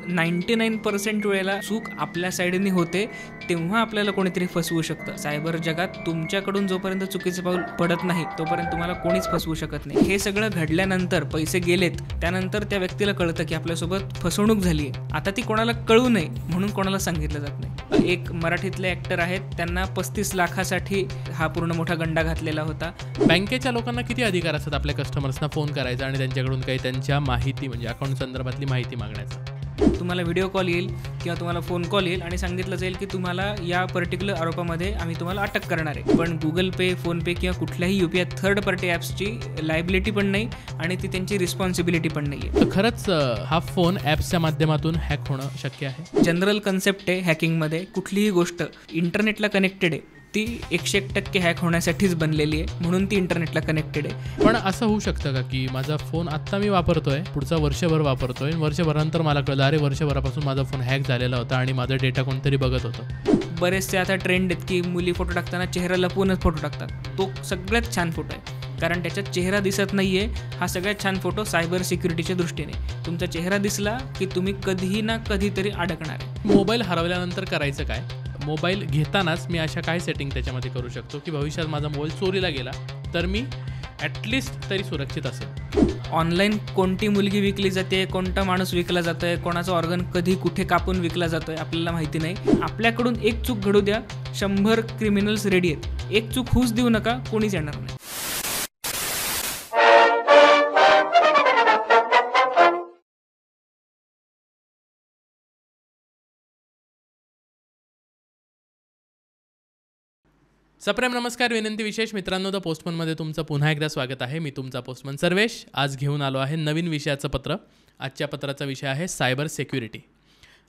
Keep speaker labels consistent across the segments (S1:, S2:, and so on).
S1: 99% वेळेला चूक आपल्या साईडने होते, तेव्हा आपल्याला कोणीतरी फसवू शकतं. सायबर जगात तुमच्याकडून जोपर्यंत चुकीचं पाऊल पडत नाही तोपर्यंत तुम्हाला कोणीच फसवू शकत नाही. हे सगळं घडल्यानंतर पैसे गेलेत, त्यानंतर त्या व्यक्तीला कळतं की आपल्यासोबत फसवणूक झाली आहे. आता ती कोणाला कळू नये म्हणून कोणाला सांगितलं जात नाही. एक मराठीतले ॲक्टर आहेत, त्यांना 35 लाखासाठी हा पूर्ण मोठा गंडा घातलेला होता.
S2: बँकेच्या लोकांना किती अधिकार असतात आपल्या कस्टमर्सना फोन करायचा आणि त्यांच्याकडून काही त्यांच्या माहिती म्हणजे अकाउंट संदर्भातली माहिती मागण्याचा?
S1: तुम्हाला व्हिडिओ कॉल येईल किंवा तुम्हाला फोन कॉल येईल आणि सांगितलं जाईल की तुम्हाला या पर्टिक्युलर आरोपामध्ये आम्ही तुम्हाला अटक करणार आहे. पण गुगल पे, फोनपे किंवा कुठल्याही UPI थर्ड पार्टी ॲप्सची लायबिलिटी पण नाही आणि ती त्यांची रिस्पॉन्सिबिलिटी पण नाही आहे.
S2: तर खरंच हा फोन ॲप्सच्या माध्यमातून हॅक होणं शक्य आहे?
S1: जनरल कन्सेप्ट आहे हॅकिंगमध्ये, कुठलीही गोष्ट इंटरनेटला कनेक्टेड आहे ती 101% हॅक होण्यासाठीच बनलेली आहे, म्हणून ती इंटरनेटला कनेक्टेड आहे.
S2: पण असं होऊ शकतं का की माझा फोन आत्ता मी वापरतोय, पुढचा वर्षभर वापरतोय, वर्षभरानंतर मला कळलं अरे वर्षभरापासून माझा फोन हॅक झालेला होता आणि माझा डेटा कोणतरी बघत होतं?
S1: बरेचसे आता ट्रेंड आहेत की मुली फोटो टाकताना चेहरा लपवूनच फोटो टाकतात. तो सगळ्यात छान फोटो आहे, कारण त्याच्यात चेहरा दिसत नाही आहे. हा सगळ्यात छान फोटो सायबर सिक्युरिटीच्या दृष्टीने. तुमचा चेहरा दिसला की तुम्ही कधीही ना कधीतरी अडकणार आहे.
S2: मोबाईल हरवल्यानंतर करायचं काय? मोबाईल घेतानाच मी अशा काय सेटिंग त्याच्यामध्ये करू शकतो की भविष्यात माझा मोबाईल चोरीला गेला तर मी ॲटलिस्ट तरी सुरक्षित असेल?
S1: ऑनलाईन कोणती मुलगी विकली जाते, कोणता माणूस विकला जातो आहे, कोणाचं ऑर्गन कधी कुठे कापून विकला जातो आहे आपल्याला माहिती नाही. आपल्याकडून एक चूक घडू द्या, 100 क्रिमिनल्स रेडी आहेत. एक चूक होऊच देऊ नका, कोणीच येणार नाही.
S2: सप्रेम नमस्कार, विनंती विशेष मित्रांनो, द पोस्टमनमध्ये तुमचं पुन्हा एकदा स्वागत आहे. मी तुमचा पोस्टमन सर्वेश. आज घेऊन आलो आहे नवीन विषयाचं पत्र. आजच्या पत्राचा विषय आहे सायबर सिक्युरिटी.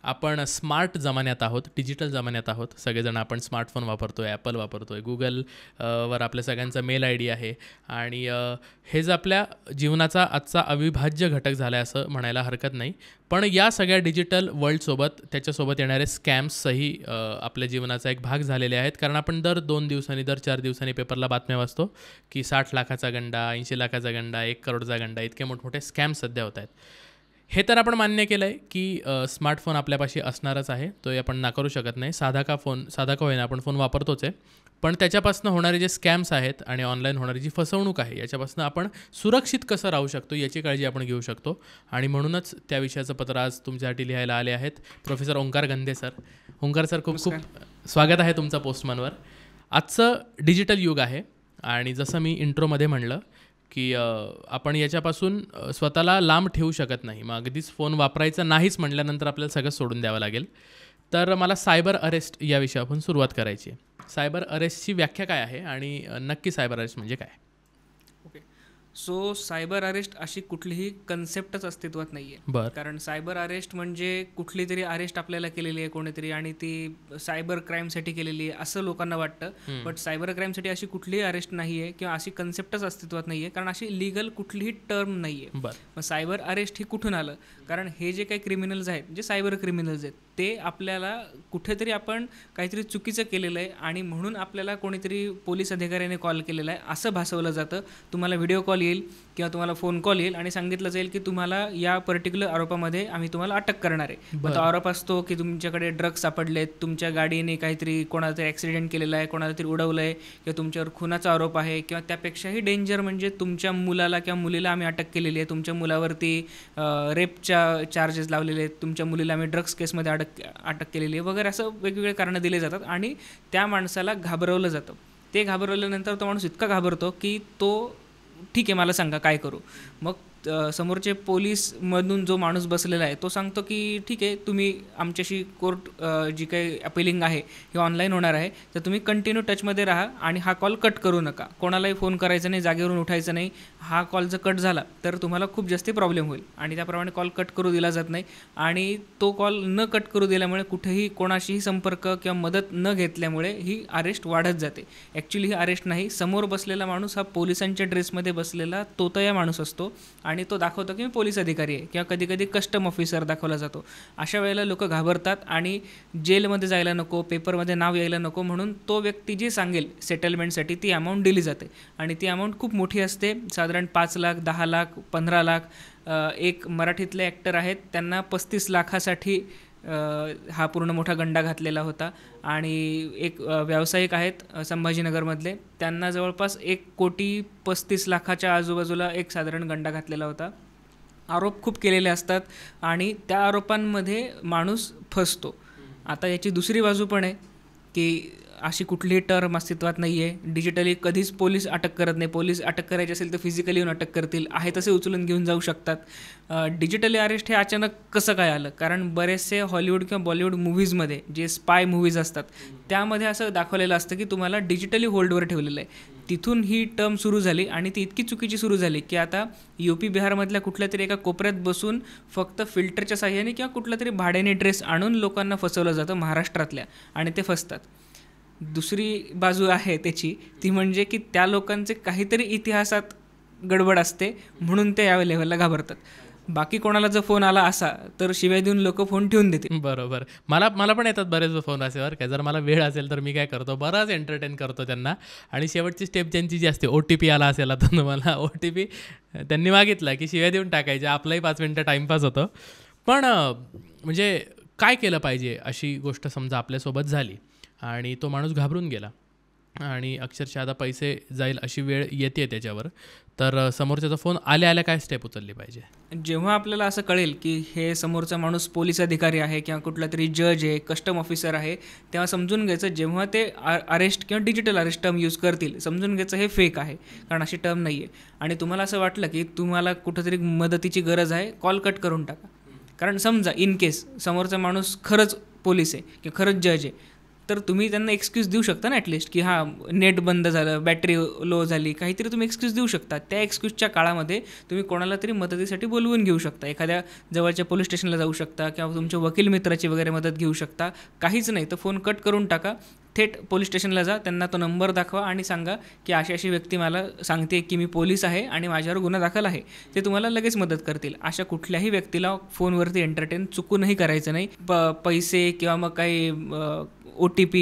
S2: आपण स्मार्ट जमान्यात आहोत, डिजिटल जमान्यात आहोत. सगळेजण आपण स्मार्टफोन वापरतो आहे, ॲपल वापरतो आहे, गुगल वर आपल्या सगळ्यांचा मेल ID आहे आणि हेच आपल्या जीवनाचा आजचा अविभाज्य घटक झाला आहे असं म्हणायला हरकत नाही. पण या सगळ्या डिजिटल वर्ल्डसोबत त्याच्यासोबत येणारे स्कॅम्सही आपल्या जीवनाचा एक भाग झालेले आहेत. कारण आपण दर 2 दिवसांनी, दर 4 दिवसांनी पेपरला बातम्या वाचतो की 60 लाखाचा गंडा, 80 लाखाचा गंडा, 1 करोडचा गंडा, इतके मोठमोठे स्कॅम्स सध्या होत आहेत. हे तर आपण मान्य केलं आहे की स्मार्टफोन आपल्यापाशी असणारच आहे, तो आपण नाकारू शकत नाही. साधा का होईना आपण फोन वापरतोच आहे. पण त्याच्यापासून होणारे जे स्कॅम्स आहेत आणि ऑनलाईन होणारी जी फसवणूक आहे याच्यापासून आपण सुरक्षित कसं राहू शकतो याची काळजी आपण घेऊ शकतो. आणि म्हणूनच त्या विषयाचं पत्र आज तुमच्यासाठी लिहायला आले आहेत professor Omkar Gandhe sir. Omkar sir, खूप खूप स्वागत आहे तुमचं पोस्टमनवर. आजचं डिजिटल युग आहे आणि जसं मी इंट्रोमध्ये म्हणलं की आपण याच्यापासून स्वतःला लांब ठेवू शकत नाही. मग अगदीच फोन वापरायचा नाहीच म्हटल्यानंतर आपल्याला सगळं सोडून द्यावं लागेल. तर मला सायबर अरेस्ट या विषयापासून सुरुवात करायची आहे. सायबर अरेस्टची व्याख्या काय आहे आणि नक्की सायबर अरेस्ट म्हणजे काय?
S1: ओके, सो सायबर अरेस्ट अशी कुठलीही कन्सेप्टच अस्तित्वात नाही आहे.
S2: बरं.
S1: कारण सायबर अरेस्ट म्हणजे कुठली तरी अरेस्ट आपल्याला केलेली आहे कोणीतरी आणि ती सायबर क्राईमसाठी केलेली आहे असं लोकांना वाटतं. बट सायबर क्राईमसाठी अशी कुठलीही अरेस्ट नाही आहे किंवा अशी कन्सेप्टच अस्तित्वात नाही आहे, कारण अशी लिगल कुठलीही टर्म नाही आहे. मग सायबर अरेस्ट ही कुठून आलं? कारण हे जे काही क्रिमिनल्स आहेत, जे सायबर क्रिमिनल्स आहेत, ते आपल्याला कुठेतरी आपण काहीतरी चुकीचं केलेलं आहे आणि म्हणून आपल्याला कोणीतरी पोलीस अधिकाऱ्याने कॉल केलेला आहे असं भासवलं जातं. तुम्हाला व्हिडिओ कॉल येईल किंवा तुम्हाला फोन कॉल येईल आणि सांगितलं जाईल की तुम्हाला या पर्टिक्युलर आरोपामध्ये आम्ही तुम्हाला अटक करणार आहे. मग तो आरोप असतो की तुमच्याकडे ड्रग्स सापडलेत, तुमच्या गाडीने काहीतरी कोणाला तरी ॲक्सिडेंट केलेला आहे, कोणाला तरी उडवलं आहे किंवा तुमच्यावर खुनाचा आरोप आहे किंवा त्यापेक्षाही डेंजर म्हणजे तुमच्या मुलाला किंवा मुलीला आम्ही अटक केलेली आहे, तुमच्या मुलावरती रेपच्या चार्जेस लावलेले आहेत, तुमच्या मुलीला आम्ही ड्रग्स केसमध्ये अटक केलेली आहे वगैरे, असं वेगवेगळे कारणं दिले जातात आणि त्या माणसाला घाबरवलं जातं. ते घाबरवल्यानंतर तो माणूस इतका घाबरतो की तो ठीक आहे मला सांगा काय करू. मग समोरचे पोलीसमधून जो माणूस बसलेला आहे तो सांगतो की ठीक आहे, तुम्ही आमच्याशी कोर्ट जी काही अपिलिंग आहे हे ऑनलाईन होणार आहे, तर तुम्ही कंटिन्यू टचमध्ये राहा आणि हा कॉल कट करू नका, कोणालाही फोन करायचा नाही, जागेवरून उठायचं नाही. हा कॉल जर कट झाला तर तुम्हाला खूप जास्त प्रॉब्लेम होईल आणि त्याप्रमाणे कॉल कट करू दिला जात नाही. आणि तो कॉल न कट करू दिल्यामुळे कुठेही कोणाशीही संपर्क किंवा मदत न घेतल्यामुळे ही अरेस्ट वाढत जाते. ॲक्च्युली ही अरेस्ट नाही, समोर बसलेला माणूस हा पोलिसांच्या ड्रेसमध्ये बसलेला तोतया माणूस असतो आणि तो दाखवतो की मी पोलीस अधिकारी आहे, किंवा कधी कधी कस्टम ऑफिसर दाखवला जातो. अशा वेळेला लोक घाबरतात आणि जेलमध्ये जायला नको, पेपरमध्ये नाव यायला नको म्हणून तो व्यक्ती जे सांगेल सेटलमेंटसाठी ती अमाऊंट दिली जाते. आणि ती अमाऊंट खूप मोठी असते, साधारण 5 लाख, 10 लाख, 15 लाख. एक मराठीतले ॲक्टर आहेत, त्यांना 35 लाखासाठी हा पूर्ण मोठा गंडा घातलेला होता. आणि एक व्यावसायिक आहेत संभाजीनगरमधले, त्यांना जवळपास 1,35,00,000 आजूबाजूला एक साधारण गंडा घातलेला होता. आरोप खूप केलेले असतात आणि त्या आरोपांमध्ये माणूस फसतो. आता याची दुसरी बाजू पण आहे की अशी कुठलीही टर्म अस्तित्वात नाही आहे. डिजिटली कधीच पोलीस अटक करत नाही. पोलीस अटक करायची असेल तर फिजिकली येऊन अटक करतील, आहे तसे उचलून घेऊन जाऊ शकतात. डिजिटली अरेस्ट हे अचानक कसं काय आलं? कारण बरेचसे हॉलिवूड किंवा बॉलिवूड मूव्हीजमध्ये जे स्पाय मूव्हीज असतात त्यामध्ये असं दाखवलेलं असतं की तुम्हाला डिजिटली होल्डवर ठेवलेलं आहे. तिथून ही टर्म सुरू झाली आणि ती इतकी चुकीची सुरू झाली की आता UP बिहारमधल्या कुठल्या तरी एका कोपऱ्यात बसून फक्त फिल्टरच्या साह्याने किंवा कुठला तरी भाड्याने ड्रेस आणून लोकांना फसवलं जातं महाराष्ट्रातल्या, आणि ते फसतात. दुसरी बाजू आहे त्याची, ती म्हणजे की त्या लोकांचे काहीतरी इतिहासात गडबड असते म्हणून ते या लेवलला घाबरतात. बाकी कोणाला जर फोन आला असा तर शिवाय देऊन लोक फोन ठेवून देतील.
S2: बरोबर. मला पण येतात बरेच फोन असे, बरं काय. जर मला वेळ असेल तर मी काय करतो, बराच एंटरटेन करतो त्यांना. आणि शेवटची स्टेप त्यांची जी असते, OTP आला असेल आता तुम्हाला, OTP त्यांनी मागितला की शिव्या देऊन टाकायचे, आपलाही 5 मिनटं टाईमपास होतो. पण म्हणजे काय केलं पाहिजे अशी गोष्ट समजा आपल्यासोबत झाली आणि तो माणूस घाबरून गेला आणि अक्षरशः आता पैसे जाईल अशी वेळ येते त्याच्यावर, तर समोरच्याचा फोन आल्या काय स्टेप उचलली पाहिजे?
S1: जेव्हा आपल्याला असं कळेल की हे समोरचा माणूस पोलीस अधिकारी आहे किंवा कुठला तरी जज आहे, कस्टम ऑफिसर आहे, तेव्हा समजून घ्यायचं जेव्हा ते अरेस्ट किंवा डिजिटल अरेस्ट टर्म यूज करतील, समजून घ्यायचं हे फेक आहे, कारण अशी टर्म नाही आहे. आणि तुम्हाला असं वाटलं की तुम्हाला कुठंतरी मदतीची गरज आहे, कॉल कट करून टाका. कारण समजा इन केस समोरचा माणूस खरंच पोलीस आहे किंवा खरंच जज आहे, तर तुम्ही त्यांना एक्सक्यूज देऊ शकता ना ॲटलिस्ट, की हां नेट बंद झालं, बॅटरी लो झाली, काहीतरी तुम्ही एक्सक्यूज देऊ शकता. त्या एक्सक्यूजच्या काळामध्ये तुम्ही कोणाला तरी मदतीसाठी बोलवून घेऊ शकता, एखाद्या जवळच्या पोलीस स्टेशनला जाऊ शकता किंवा तुमच्या वकील मित्राची वगैरे मदत घेऊ शकता. काहीच नाही तर फोन कट करून टाका, थेट पोलीस स्टेशनला जा, त्यांना तो नंबर दाखवा आणि सांगा की अशी व्यक्ती मला सांगते की मी पोलीस आहे आणि माझ्यावर गुन्हा दाखल आहे. ते तुम्हाला लगेच मदत करतील. अशा कुठल्याही व्यक्तीला फोनवरती एंटरटेन चुकूनही करायचं नाही. पैसे किंवा मग काही OTP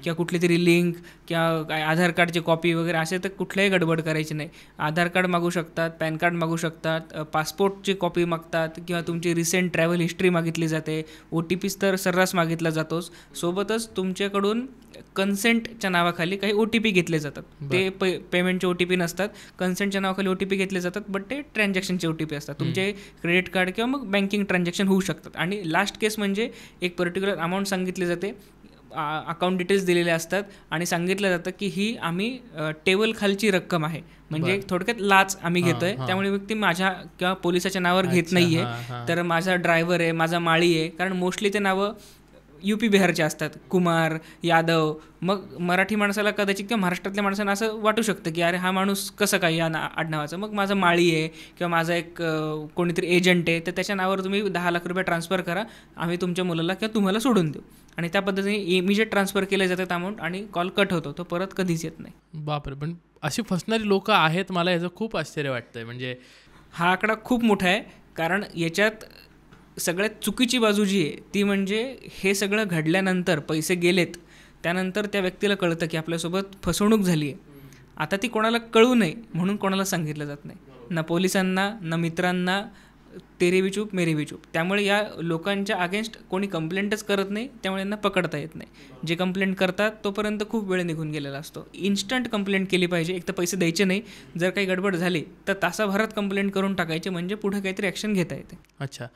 S1: किंवा कुठली तरी लिंक किंवा काय आधार कार्डची कॉपी वगैरे असे तर कुठल्याही गडबड करायची नाही. आधार कार्ड मागू शकतात, पॅन कार्ड मागू शकतात, पासपोर्टची कॉपी मागतात किंवा तुमची रिसेंट ट्रॅव्हल हिस्ट्री मागितली जाते. OTPs तर सर्रास मागितला जातोच. सोबतच तुमच्याकडून कन्सेंटच्या नावाखाली काही OTP घेतले जातात. ते पेमेंटचे OTP नसतात, कन्सेंटच्या नावाखाली OTP घेतले जातात, बट ते ट्रान्झॅक्शनचे OTP असतात. तुमचे क्रेडिट कार्ड किंवा मग बँकिंग ट्रान्झॅक्शन होऊ शकतात. आणि लास्ट केस म्हणजे एक पर्टिक्युलर अमाऊंट सांगितली जाते, अकाउंट डिटेल्स दिलेले असतात आणि सांगितलं जातं की ही आम्ही टेबल खालची रक्कम आहे, म्हणजे थोडक्यात लाच आम्ही घेतोय, त्यामुळे व्यक्ती माझ्या किंवा पोलिसाच्या नावावर घेत नाहीये, तर माझा ड्रायव्हर आहे, माझा माळी आहे. कारण मोस्टली ते नावं UP बिहारचे असतात, कुमार, यादव. मग मराठी माणसाला कदाचित किंवा महाराष्ट्रातल्या माणसांना असं वाटू शकतं की अरे हा माणूस कसं काय या आडनावाचा, मग माझा माळी आहे किंवा माझा एक कोणीतरी एजंट आहे, तर त्याच्या नावावर तुम्ही 10 लाख रुपये ट्रान्सफर करा, आम्ही तुमच्या मुलाला किंवा तुम्हाला सोडून देऊ. आणि त्या पद्धतीने इमिजिएट ट्रान्सफर केले जातात अमाऊंट आणि कॉल कट होतो, तो परत कधीच येत नाही.
S2: बापरे. पण अशी फसणारी लोक आहेत, मला याचं खूप आश्चर्य वाटतंय. म्हणजे
S1: हा आकडा खूप मोठा आहे, कारण याच्यात सगळ्यात चुकीची बाजू जी आहे ती म्हणजे हे सगळं घडल्यानंतर पैसे गेलेत, त्यानंतर त्या व्यक्तीला कळतं की आपल्यासोबत फसवणूक झाली आहे. आता ती कोणाला कळू नये म्हणून कोणाला सांगितलं जात नाही, ना पोलिसांना ना मित्रांना. तेरी भी चूप मेरी भी चूप. त्यामुळे या लोकांच्या अगेन्स्ट कोणी कंप्लेंटच करत नाही, त्यामुळे यांना पकडता येत नाही. जे कंप्लेंट करतात तोपर्यंत खूप वेळ निघून गेलेला असतो. इन्स्टंट कंप्लेंट केली पाहिजे. एक तर पैसे द्यायचे नाही, जर काही गडबड झाली तर तासाभरात कंप्लेंट करून टाकायचे, म्हणजे पुढे काहीतरी ॲक्शन घेता येते.
S2: अच्छा.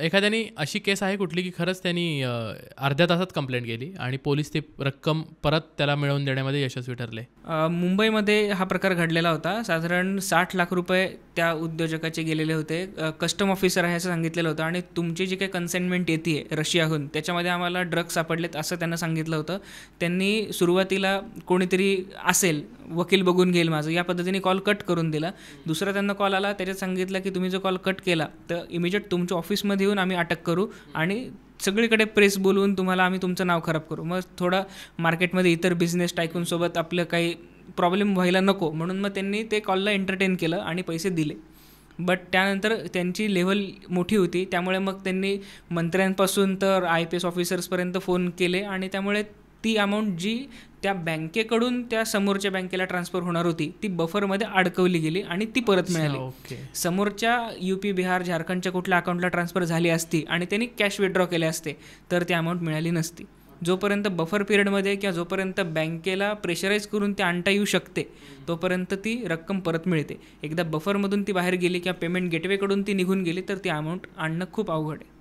S2: एखाद्याने अशी केस आहे कुठली की खरंच त्यांनी अर्ध्या तासात कंप्लेंट केली आणि पोलीस ती रक्कम परत त्याला मिळवून देण्यामध्ये यशस्वी ठरले?
S1: मुंबईमध्ये हा प्रकार घडलेला होता. साधारण 60 लाख रुपये त्या उद्योजकाचे गेलेले होते. कस्टम ऑफिसर आहे असं सांगितलेलं होतं आणि तुमची जी काही कन्सेंटमेंट येते रशियाहून, त्याच्यामध्ये आम्हाला ड्रग्ज सापडलेत असं त्यांना सांगितलं होतं. त्यांनी सुरुवातीला कोणीतरी असेल, वकील बघून घेईल माझं, या पद्धतीने कॉल कट करून दिला. दुसरा त्यांना कॉल आला, त्याच्यात सांगितलं की तुम्ही जो कॉल कट केला तर इमिजिएट तुमच्या ऑफिसमध्ये येऊन आम्ही अटक करू आणि सगळीकडे प्रेस बोलवून तुम्हाला आम्ही तुमचं नाव खराब करू. मग थोडा मार्केटमध्ये इतर बिझनेस टायकूनसोबत आपलं काही प्रॉब्लेम व्हायला नको म्हणून मग त्यांनी ते कॉलला एंटरटेन केलं आणि पैसे दिले. बट त्यानंतर त्यांची लेव्हल मोठी होती, त्यामुळे मग त्यांनी मंत्र्यांपासून तर IPS ऑफिसर्सपर्यंत फोन केले आणि त्यामुळे ती अमाऊंट जी त्या बँकेकडून त्या समोरच्या बँकेला ट्रान्सफर होणार होती ती बफरमध्ये अडकवली गेली आणि ती परत मिळाली.
S2: ओके.
S1: समोरच्या UP, बिहार, झारखंडच्या कुठल्या अकाउंटला ट्रान्सफर झाली असती आणि त्यांनी कॅश विथड्रॉ केले असते तर ती अमाऊंट मिळाली नसती. जोपर्यंत बफर पिरियडमध्ये किंवा जोपर्यंत बँकेला प्रेशराईज करून ते आणता येऊ शकते तोपर्यंत ती रक्कम परत मिळते. एकदा बफरमधून ती बाहेर गेली किंवा पेमेंट गेटवेकडून ती निघून गेली तर ती अमाऊंट आणणं खूप अवघड आहे.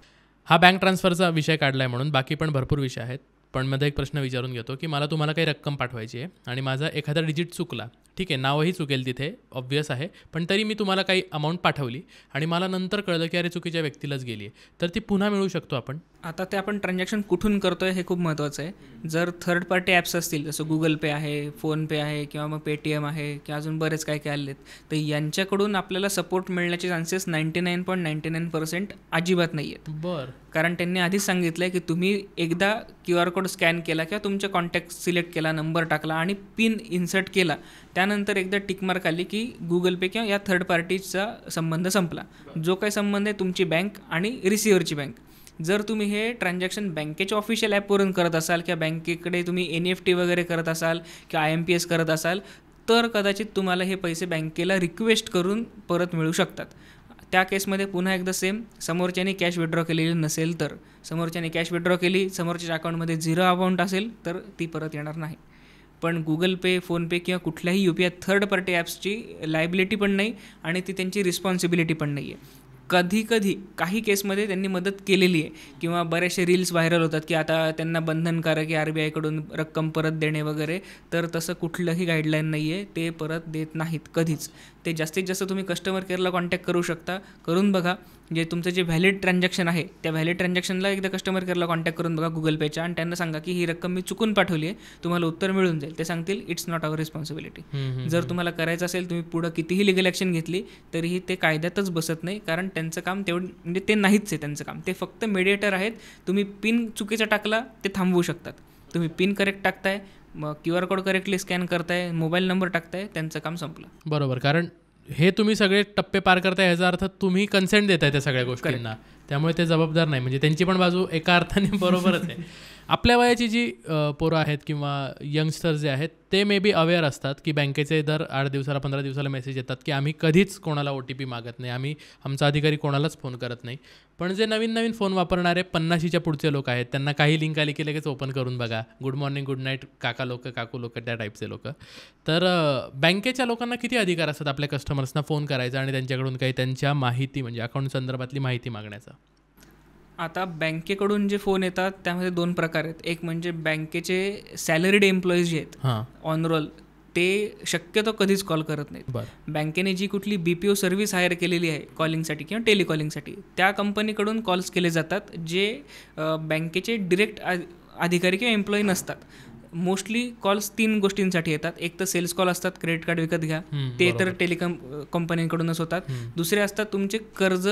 S2: हा बँक ट्रान्सफरचा विषय काढला आहे म्हणून, बाकी पण भरपूर विषय आहेत. पण मध्ये एक प्रश्न विचारून घेतो की मला तुम्हाला काही रक्कम पाठवायची आहे आणि माझा एखादा डिजिट चुकला, ठीक आहे, नावही चुकेल तिथे, ऑब्व्हियस आहे, पण तरी मी तुम्हाला काही अमाऊंट पाठवली आणि मला नंतर कळलं की अरे चुकीच्या व्यक्तीलाच गेली आहे, तर ती पुन्हा मिळू शकतो आपण?
S1: आता ते आपण ट्रान्झॅक्शन कुठून करतोय हे खूप महत्त्वाचं आहे. जर थर्ड पार्टी ॲप्स असतील जसं गुगल पे आहे, फोनपे आहे किंवा मग पेटीएम आहे किंवा अजून बरेच काय काय आलेत, तर यांच्याकडून आपल्याला सपोर्ट मिळण्याचे चान्सेस 99.99% अजिबात नाही आहेत.
S2: बरं.
S1: कारण त्यांनी आधीच सांगितलं आहे की तुम्ही एकदा QR कोड स्कॅन केला किंवा तुमच्या कॉन्टॅक्ट सिलेक्ट केला, नंबर टाकला आणि पिन इन्सर्ट केला, त्यानंतर एकदा टिकमार्क आली की गुगल पे किंवा या थर्ड पार्टीचा संबंध संपला. जो काही संबंध आहे तुमची बँक आणि रिसिव्हरची बँक. जर तुम्ही हे ट्रान्झॅक्शन बँकेच्या ऑफिशियल ॲपवरून करत असाल किंवा बँकेकडे तुम्ही NEFT वगैरे करत असाल किंवा IMPS करत असाल तर कदाचित तुम्हाला हे पैसे बँकेला रिक्वेस्ट करून परत मिळू शकतात. त्या केसमध्ये पुन्हा एकदा सेम, समोरच्याने कॅश विथड्रॉ केलेली नसेल तर, समोरच्याने कॅश विथड्रॉ केली, समोरच्या अकाउंटमध्ये 0 अमाऊंट असेल तर ती परत येणार नाही. पण गुगल पे, फोनपे किंवा कुठल्याही UPI थर्ड पार्टी ॲप्सची लायबिलिटी पण नाही आणि ती त्यांची रिस्पॉन्सिबिलिटी पण नाही आहे. कधी काही केसमध्ये त्यांनी मदत केलेली आहे किंवा बरेचसे रील्स व्हायरल होतात की आता त्यांना बंधनकारक आहे RBIकडून रक्कम परत देणे वगैरे, तर तसं कुठलंही गाईडलाईन नाही आहे, ते परत देत नाहीत कधीच. ते जास्तीत जास्त तुम्ही कस्टमर केअरला कॉन्टॅक्ट करू शकता, करून बघा. जे तुमचं जे व्हॅलिड ट्रान्झॅक्शन आहे त्या व्हॅलिड ट्रान्झॅक्शनला एकदा कस्टमर केअरला कॉन्टॅक्ट करून बघा गुगल पेच्या आणि त्यांना सांगा की ही रक्कम मी चुकून पाठवली आहे, तुम्हाला उत्तर मिळून जाईल. ते सांगतील इट्स नॉट आवर रिस्पॉन्सिबिलिटी. जर तुम्हाला करायचं असेल, तुम्ही पुढं कितीही लिगल ॲक्शन घेतली तरीही ते कायद्यातच बसत नाही, कारण त्यांचं काम तेवढं म्हणजे ते नाहीच आहे त्यांचं काम. ते फक्त मीडिएटर आहेत. तुम्ही पिन चुकीचा टाकला ते थांबवू शकतात. तुम्ही पिन करेक्ट टाकताय, मग QR कोड करेक्टली स्कॅन करताय, मोबाईल नंबर टाकताय, त्यांचं काम संपलं.
S2: बरोबर. कारण हे तुम्ही सगळे टप्पे पार करताय याचा अर्थ तुम्ही कन्सेंट देताय त्या सगळ्या गोष्टींना, त्यामुळे ते जबाबदार नाही. म्हणजे त्यांची पण बाजू एका अर्थाने बरोबरच आहे. आपल्या वयाची जी पोरं आहेत किंवा यंगस्टर्स जे आहेत ते मे बी अवेअर असतात की बँकेचे दर 8 दिवसाला 15 दिवसाला मेसेज येतात की आम्ही कधीच कोणाला OTP मागत नाही, आम्ही आमचा अधिकारी कोणालाच फोन करत नाही. पण जे नवीन फोन वापरणारे 50च्या पुढचे लोक आहेत त्यांना काही लिंक आली की लगेच ओपन करून बघा, गुड मॉर्निंग, गुड नाईट, काका लोक, काकू लोक, त्या टाईपचे लोक. तर बँकेच्या लोकांना किती अधिकार असतात आपल्या कस्टमर्सना फोन करायचा आणि त्यांच्याकडून काही त्यांच्या माहिती म्हणजे अकाउंट संदर्भातली माहिती मागण्याचा?
S1: आता बँकेकडून जे फोन येतात त्यामध्ये 2 प्रकार आहेत. एक म्हणजे बँकेचे सॅलरीड एम्प्लॉईज जे आहेत ऑन रोल, ते शक्यतो कधीच कॉल करत नाहीत. बँकेने जी कुठली BPO सर्व्हिस हायर केलेली आहे कॉलिंगसाठी किंवा टेलिकॉलिंगसाठी, त्या कंपनीकडून कॉल्स केले जातात जे बँकेचे डिरेक्ट अधिकारी किंवा एम्प्लॉई नसतात. मोस्टली कॉल्स 3 गोष्टींसाठी येतात. एक तर सेल्स कॉल असतात, क्रेडिट कार्ड विकत घ्या, ते तर टेलिकॉम कंपनीकडूनच होतात. दुसरे असतात तुमचे कर्ज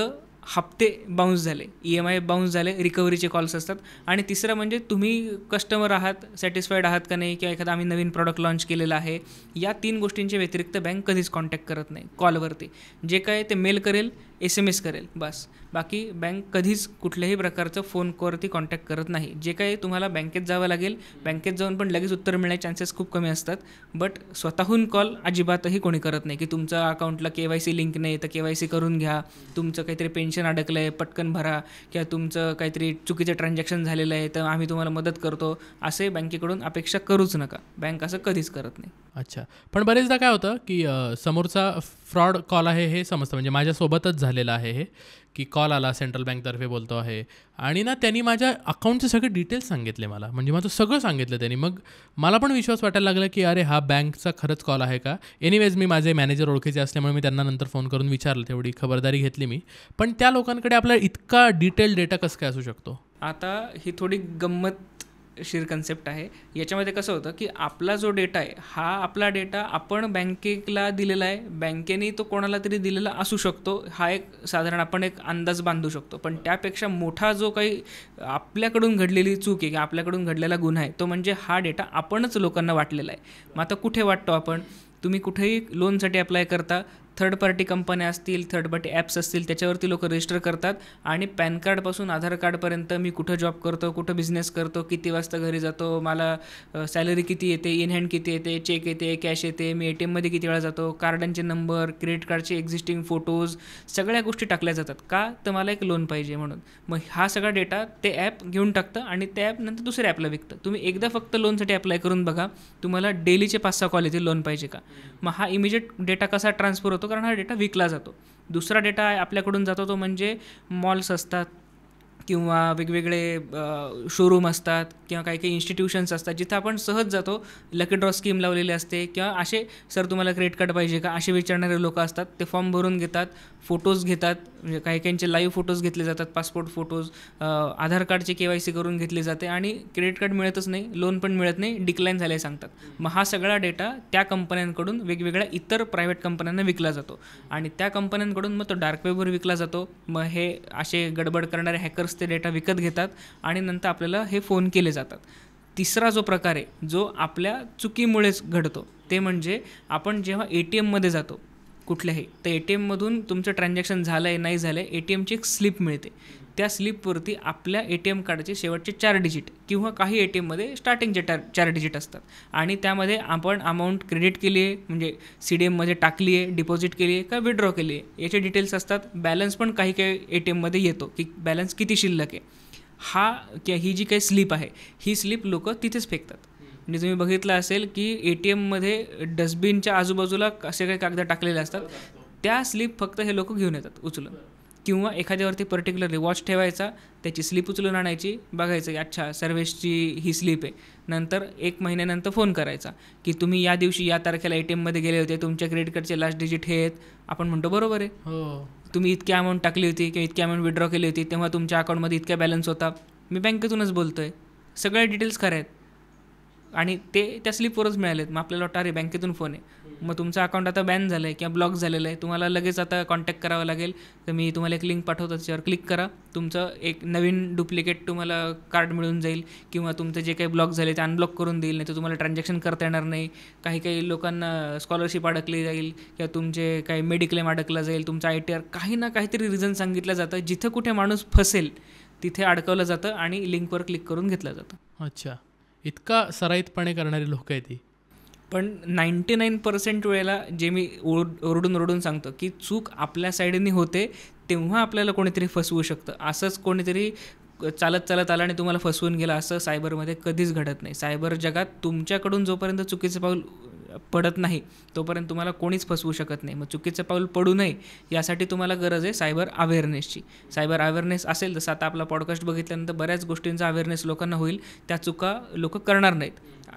S1: हप्ते बाउन्स झाले, EMI बाउन्स झाले, रिकव्हरीचे कॉल्स असतात. आणि तिसरं म्हणजे तुम्ही कस्टमर आहात, सॅटिस्फाईड आहात का नाही, किंवा एखादा आम्ही नवीन प्रॉडक्ट लॉन्च केलेला आहे. या 3 गोष्टींच्या व्यतिरिक्त बँक कधीच कॉन्टॅक्ट करत नाही कॉलवरती. जे काय ते मेल करेल, SMS करेल, बस. बाकी बँक कधीच कुठल्याही प्रकारचं फोन कॉलवरती कॉन्टॅक्ट करत नाही. जे काही तुम्हाला बँकेत जावं लागेल, बँकेत जाऊन पण लगेच उत्तर मिळण्याचे चान्सेस खूप कमी असतात. बट स्वतःहून कॉल अजिबातही कोणी करत नाही की तुमच्या अकाउंटला KYC लिंक नाही तर KYC करून घ्या, तुमचं काहीतरी पेन्शन अडकलं आहे पटकन भरा, किंवा तुमचं काहीतरी चुकीचं ट्रान्झॅक्शन झालेलं आहे तर आम्ही तुम्हाला मदत करतो, असे बँकेकडून अपेक्षा करूच नका. बँक असं कधीच करत नाही.
S2: अच्छा. पण बरेचदा काय होतं की समोरचा फ्रॉड कॉल आहे हे समजतं. म्हणजे माझ्यासोबतच झालेलं आहे हे की कॉल आला, सेंट्रल बँकतर्फे बोलतो आहे आणि ना त्यांनी माझ्या अकाउंटचे सगळे डिटेल्स सांगितले मला, म्हणजे माझं सगळं सांगितलं त्यांनी. मग मला पण विश्वास वाटायला लागला की अरे हा बँकचा खरंच कॉल आहे का. एनिवेज मी माझे मॅनेजर ओळखीचे असल्यामुळे मी त्यांना नंतर फोन करून विचारलं, तेवढी खबरदारी घेतली मी. पण त्या लोकांकडे आपला इतका डिटेल डेटा कसं काय असू शकतो?
S1: आता ही थोडी गंमतशीर कन्सेप्ट आहे. याच्यामध्ये कसं होतं की आपला जो डेटा आहे हा आपला डेटा आपण बँकेला दिलेला आहे, बँकेने तो कोणाला तरी दिलेला असू शकतो. हा एक साधारण आपण एक अंदाज बांधू शकतो. पण त्यापेक्षा मोठा जो काही आपल्याकडून घडलेली चूक आहे किंवा आपल्याकडून घडलेला गुन्हा आहे तो म्हणजे हा डेटा आपणच लोकांना वाटलेला आहे. मग आता कुठे वाटतो आपण? तुम्ही कुठेही लोनसाठी अप्लाय करता, थर्ड पार्टी कंपन्या असतील, थर्ड पार्टी ॲप्स असतील, त्याच्यावरती लोक रजिस्टर करतात आणि पॅन कार्डपासून आधार कार्डपर्यंत मी कुठं जॉब करतो, कुठं बिझनेस करतो, किती वाजता घरी जातो, मला सॅलरी किती येते, इन हँड किती येते, चेक येते, कॅश येते, मी ATM मध्ये किती वेळा जातो, कार्डांचे नंबर, क्रेडिट कार्डचे एक्झिस्टिंग फोटोज, सगळ्या गोष्टी टाकल्या जातात. का तर मला एक लोन पाहिजे म्हणून. मग हा सगळा डेटा ते ॲप घेऊन टाकतं आणि त्या ॲप नंतर दुसऱ्या ॲपला विकतं. तुम्ही एकदा फक्त लोनसाठी अप्लाय करून बघा, तुम्हाला डेलीचे 5-6 कॉल येतील लोन पाहिजे का. मग हा इमिजिएट डेटा कसा ट्रान्सफर होतो, कारण हा डेटा विकला जातो. दुसरा डेटा आपल्याकडून जातो तो म्हणजे मॉल्स असतात किंवा वेगवेगळे शोरूम असतात किंवा काही काही इन्स्टिट्यूशन्स असतात जिथं आपण सहज जातो. लकी ड्रॉ स्कीम लावलेली असते किंवा असे सर तुम्हाला क्रेडिट कार्ड पाहिजे का असे विचारणारे लोक असतात. ते फॉर्म भरून घेतात, फोटोज घेतात, म्हणजे काही काहींचे लाईव्ह फोटोज घेतले जातात, पासपोर्ट फोटोज, आधार कार्डचे KYC करून घेतले जाते आणि क्रेडिट कार्ड मिळतच नाही, लोन पण मिळत नाही, डिक्लाईन झाले सांगतात. मग हा सगळा डेटा त्या कंपन्यांकडून वेगवेगळ्या इतर प्रायव्हेट कंपन्यांना विकला जातो आणि त्या कंपन्यांकडून मग तो डार्क वेबवर विकला जातो. मग हे असे गडबड करणारे हॅकर्स ते डेटा विकत घेतात आणि नंतर आपल्याला हे फोन केले जातात. तिसरा जो प्रकार आहे जो आपल्या चुकीमुळेच घडतो ते म्हणजे आपण जेव्हा ATMमध्ये जातो कुठल्याही, तर ATMमधून तुमचं ट्रान्झॅक्शन झालं आहे नाही झालं आहे, ATMची एक स्लिप मिळते. त्या स्लिपवरती आपल्या ATM कार्डचे शेवटचे 4 डिजिट किंवा काही ATMमध्ये स्टार्टिंगचे 4 डिजिट असतात आणि त्यामध्ये आपण अमाऊंट क्रेडिट केली आहे म्हणजे CDMमध्ये टाकली आहे, डिपॉझिट केली आहे का विड्रॉ केली आहे याचे डिटेल्स असतात. बॅलन्स पण काही काही ATMमध्ये येतो की बॅलन्स किती शिल्लक आहे. ही जी काही स्लिप आहे ही स्लिप लोक तिथेच फेकतात. म्हणजे तुम्ही बघितलं असेल की ATMमध्ये डस्टबिनच्या आजूबाजूला असे काही कागद टाकलेले असतात, त्या स्लिप फक्त हे लोक घेऊन येतात उचलून. किंवा एखाद्यावरती पर्टिक्युलरली वॉच ठेवायचा, त्याची स्लिप उचलून आणायची, बघायचं की अच्छा सर्व्हिसची ही स्लिप आहे. नंतर 1 महिन्यानंतर फोन करायचा की तुम्ही या दिवशी या तारखेला ATMमध्ये गेले होते, तुमच्या क्रेडिट कार्डचे लास्ट डिजिट हे आहेत. आपण म्हणतो बरोबर आहे, हो तुम्ही इतकी अमाऊंट टाकली होती किंवा इतकी अमाऊंट विड्रॉ केली होती तेव्हा तुमच्या अकाउंटमध्ये इतका बॅलन्स होता, मी बँकेतूनच बोलतो आहे, सगळ्या डिटेल्स खऱ्या आहेत आणि ते त्या स्लिपवरच मिळालेत. मग आपल्याला वाटतं अरे बँकेतून फोन आहे, मग तुमचं अकाउंट आता बॅन झालं आहे किंवा ब्लॉक झालेलं आहे, तुम्हाला लगेच आता कॉन्टॅक्ट करावं लागेल. तर मी तुम्हाला एक लिंक पाठवतो, त्याच्यावर क्लिक करा, तुमचं एक नवीन डुप्लिकेट तुम्हाला कार्ड मिळून जाईल किंवा तुमचं जे काही ब्लॉक झाले ते अनब्लॉक करून देईल, नाही तर तुम्हाला ट्रान्झॅक्शन करता येणार नाही. काही काही लोकांना स्कॉलरशिप अडकली जाईल किंवा तुमचे काही मेडिक्लेम अडकला जाईल, तुमचा ITR, काही ना काहीतरी रिझन सांगितलं जातं. जिथं कुठे माणूस फसेल तिथे अडकवलं जातं आणि लिंकवर क्लिक करून घेतलं जातं.
S2: अच्छा, इतका सराईतपणे करणारी लोक आहेत ती.
S1: पण 99% वेळेला जे मी ओरडून सांगतो की चूक आपल्या साईडने होते तेव्हा आपल्याला कोणीतरी फसवू शकतं. असंच कोणीतरी चालत आला आणि तुम्हाला फसवून गेला असं सायबरमध्ये कधीच घडत नाही. सायबर जगात तुमच्याकडून जोपर्यंत चुकीचं पाऊल पडत नाही तोपर्यंत तुम्हाला कोणीच फसवू शकत नाही. मग चुकीचं पाऊल पडू नये यासाठी तुम्हाला गरज आहे सायबर अवेअरनेसची. सायबर अवेअरनेस असेल, जसं आता आपला पॉडकास्ट बघितल्यानंतर बऱ्याच गोष्टींचा अवेअरनेस लोकांना होईल, त्या चुका लोक करणार नाहीत.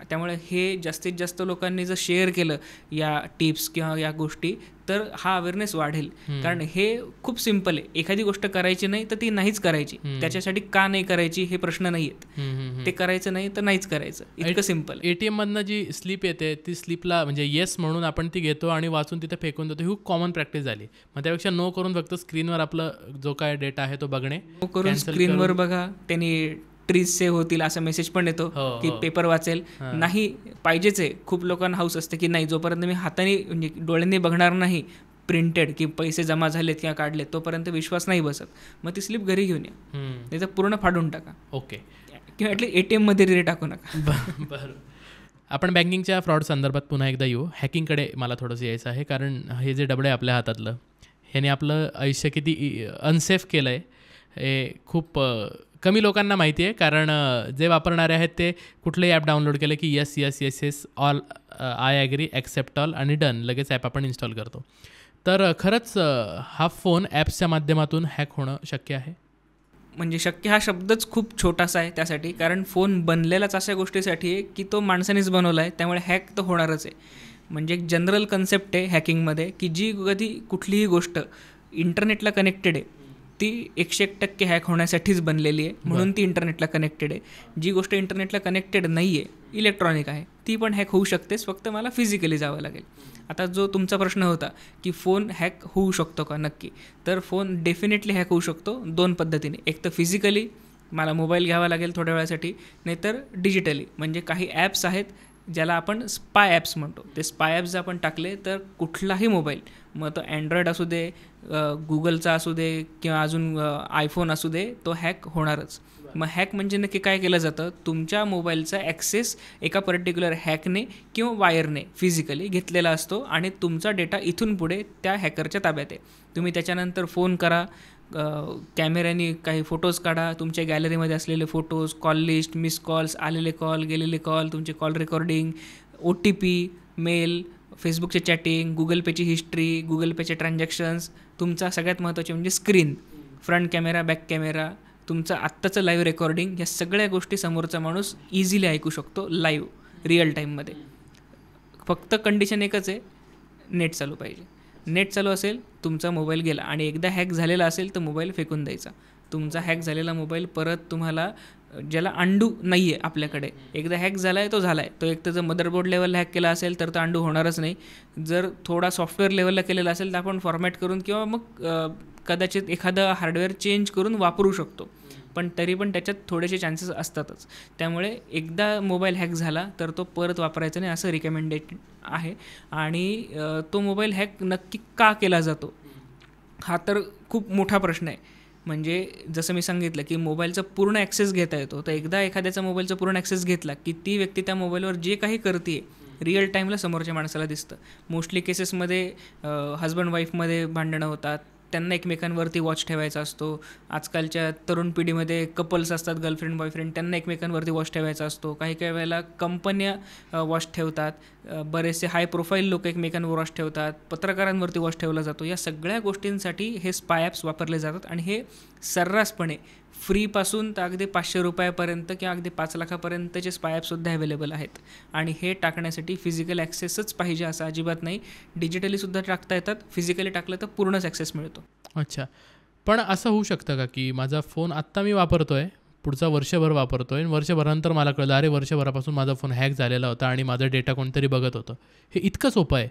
S1: त्यामुळे हे जास्तीत जास्त लोकांनी जर शेअर केलं या टिप्स किंवा या गोष्टी तर हा अवेअरनेस वाढेल. कारण हे खूप सिम्पल आहे, एखादी गोष्ट करायची नाही तर ती नाहीच करायची. त्याच्यासाठी का नाही करायची हे प्रश्न नाही आहेत, ते करायचं नाही तर नाहीच करायचं, इतकं सिम्पल.
S2: ATM मधनं जी स्लिप येते ती स्लिपला म्हणजे येस म्हणून आपण ती घेतो आणि वाचून तिथे फेकून देतो, ही खूप कॉमन प्रॅक्टिस झाली. मग त्यापेक्षा नो करून फक्त स्क्रीनवर आपलं जो काय डेटा आहे तो बघणे,
S1: नो करून स्क्रीनवर बघा, त्यांनी ट्रीज सेव्ह होतील असा मेसेज पण येतो की पेपर वाचेल. नाही पाहिजेच आहे, खूप लोकांना हाऊस असते की नाही जोपर्यंत मी हाताने म्हणजे डोळ्यांनी बघणार नाही प्रिंटेड की पैसे जमा झालेत किंवा काढलेत तोपर्यंत विश्वास नाही बसत. मग ती स्लिप घरी घेऊन या, नाही तर पूर्ण फाडून टाका.
S2: ओके,
S1: किंवा ॲटलीस्ट ATMमध्ये रिले टाकू नका.
S2: बरं, आपण बँकिंगच्या फ्रॉड संदर्भात पुन्हा एकदा येऊ. हॅकिंगकडे मला थोडंसं यायचं आहे, कारण हे जे डबडे आपल्या हातातलं ह्याने आपलं आयुष्य किती अनसेफ केलं आहे हे खूप कमी लोकांना माहिती आहे. कारण जे वापरणारे आहेत ते कुठलंही ॲप डाउनलोड केलं की yes all I agree accept all आणि डन, लगेच ॲप आपण इन्स्टॉल करतो. तर खरंच हा फोन ॲप्सच्या माध्यमातून हॅक होणं शक्य आहे?
S1: म्हणजे शक्य हा शब्दच खूप छोटासा आहे त्यासाठी, कारण फोन बनलेलाच अशा गोष्टीसाठी आहे की तो माणसानेच बनवला आहे, त्यामुळे हॅक तर होणारच आहे. म्हणजे एक जनरल कन्सेप्ट आहे हॅकिंगमध्ये की जी कधी कुठलीही गोष्ट इंटरनेटला कनेक्टेड आहे ती 101% हॅक होण्यासाठीच बनलेली आहे, म्हणून ती इंटरनेटला कनेक्टेड आहे. जी गोष्ट इंटरनेटला कनेक्टेड नाही आहे, इलेक्ट्रॉनिक आहे, ती पण हॅक होऊ शकतेच, फक्त मला फिजिकली जावं लागेल. आता जो तुमचा प्रश्न होता की फोन हॅक होऊ शकतो का, नक्की. तर फोन डेफिनेटली हॅक होऊ शकतो 2 पद्धतीने. एक तर फिजिकली, मला मोबाईल घ्यावा लागेल थोड्या वेळासाठी, नाहीतर डिजिटली. म्हणजे काही ॲप्स आहेत ज्याला आपण स्पाय ॲप्स म्हणतो. ते स्पाय ॲप्स जर आपण टाकले तर कुठलाही मोबाईल मग तो अँड्रॉईड असू दे, गुगलचा असू दे किंवा अजून आयफोन असू दे, तो हॅक होणारच. मग हॅक म्हणजे नक्की काय केलं जातं, तुमच्या मोबाईलचा ॲक्सेस एका पर्टिक्युलर हॅकने किंवा वायरने फिजिकली घेतलेला असतो आणि तुमचा डेटा इथून पुढे त्या हॅकरच्या ताब्यात आहे. तुम्ही त्याच्यानंतर फोन करा, कॅमेऱ्याने काही फोटोज काढा, तुमच्या गॅलरीमध्ये असलेले photos, call list, miss calls, आलेले कॉल, गेलेले कॉल, तुमचे कॉल रेकॉर्डिंग, OTP, मेल, फेसबुकचे चॅटिंग, गुगल पेची हिस्ट्री, गुगल पेचे ट्रान्झॅक्शन्स, तुमचा सगळ्यात महत्त्वाचे म्हणजे screen, front camera, back camera, तुमचं आत्ताचं लाईव्ह रेकॉर्डिंग, या सगळ्या गोष्टी समोरचा माणूस इझिली ऐकू शकतो लाईव्ह रिअल टाईममध्ये. फक्त कंडिशन एकच आहे, नेट चालू पाहिजे. नेट चालू असेल, तुमचा मोबाईल गेला. आणि एकदा हॅक झालेला असेल तर मोबाईल फेकून द्यायचा. तुमचा हॅक झालेला मोबाईल परत तुम्हाला, ज्याला अंडू नाही आहे आपल्याकडे, एकदा हॅक झाला आहे तो झाला आहे. तो एक तर जर मदरबोर्ड लेवलला हॅक केला असेल तर तो अंडू होणारच नाही. जर थोडा सॉफ्टवेअर लेवलला केलेला असेल तर आपण फॉर्मॅट करून किंवा मग कदाचित एखादं हार्डवेअर चेंज करून वापरू शकतो. पण तरी पण त्याच्यात थोडेसे चान्सेस असतातच. त्यामुळे एकदा मोबाईल हॅक झाला तर तो परत वापरायचा नाही, असं रिकमेंडेड आहे. आणि तो मोबाईल हॅक नक्की का केला जातो हा तर खूप मोठा प्रश्न आहे. म्हणजे जसं मी सांगितलं की मोबाईलचा पूर्ण ॲक्सेस घेता येतो. तर एकदा एखाद्याचा मोबाईलचा पूर्ण ॲक्सेस घेतला की ती व्यक्ती त्या मोबाईलवर जे काही करते रिअल टाईमला समोरच्या माणसाला दिसतं. मोस्टली केसेसमध्ये हजबंड वाईफमध्ये भांडणं होतात, त्यांना एकमेकांवरती वॉच ठेवायचा असतो. आजकालच्या तरुण पिढीमध्ये कपल्स असतात, गर्लफ्रेंड बॉयफ्रेंड, त्यांना एकमेकांवरती वॉच ठेवायचा असतो. काही वेळेला कंपन्या वॉच ठेवतात, बरेचसे हाय प्रोफाईल लोक एकमेकांवर वॉच ठेवतात, पत्रकारांवरती वॉच ठेवला जातो. या सगळ्या गोष्टींसाठी हे स्पाय ॲप्स वापरले जातात आणि हे सर्रासपणे फ्रीपासून तर अगदी 500 रुपयापर्यंत किंवा अगदी 5 लाखापर्यंतचे स्पाय ॲपसुद्धा अवेलेबल आहेत. आणि हे टाकण्यासाठी फिजिकल ॲक्सेसच पाहिजे असं अजिबात नाही. डिजिटलीसुद्धा टाकता येतात, फिजिकली टाकलं तर पूर्णच ॲक्सेस मिळतो.
S2: अच्छा, पण असं होऊ शकतं का की माझा फोन आत्ता मी वापरतो आहे, पुढचा वर्षभर वापरतो आहे आणि वर्षभरानंतर मला कळलं अरे वर्षभरापासून माझा फोन हॅक झालेला होता आणि माझा डेटा कोणतरी बघत होतं, हे इतकं सोपं आहे?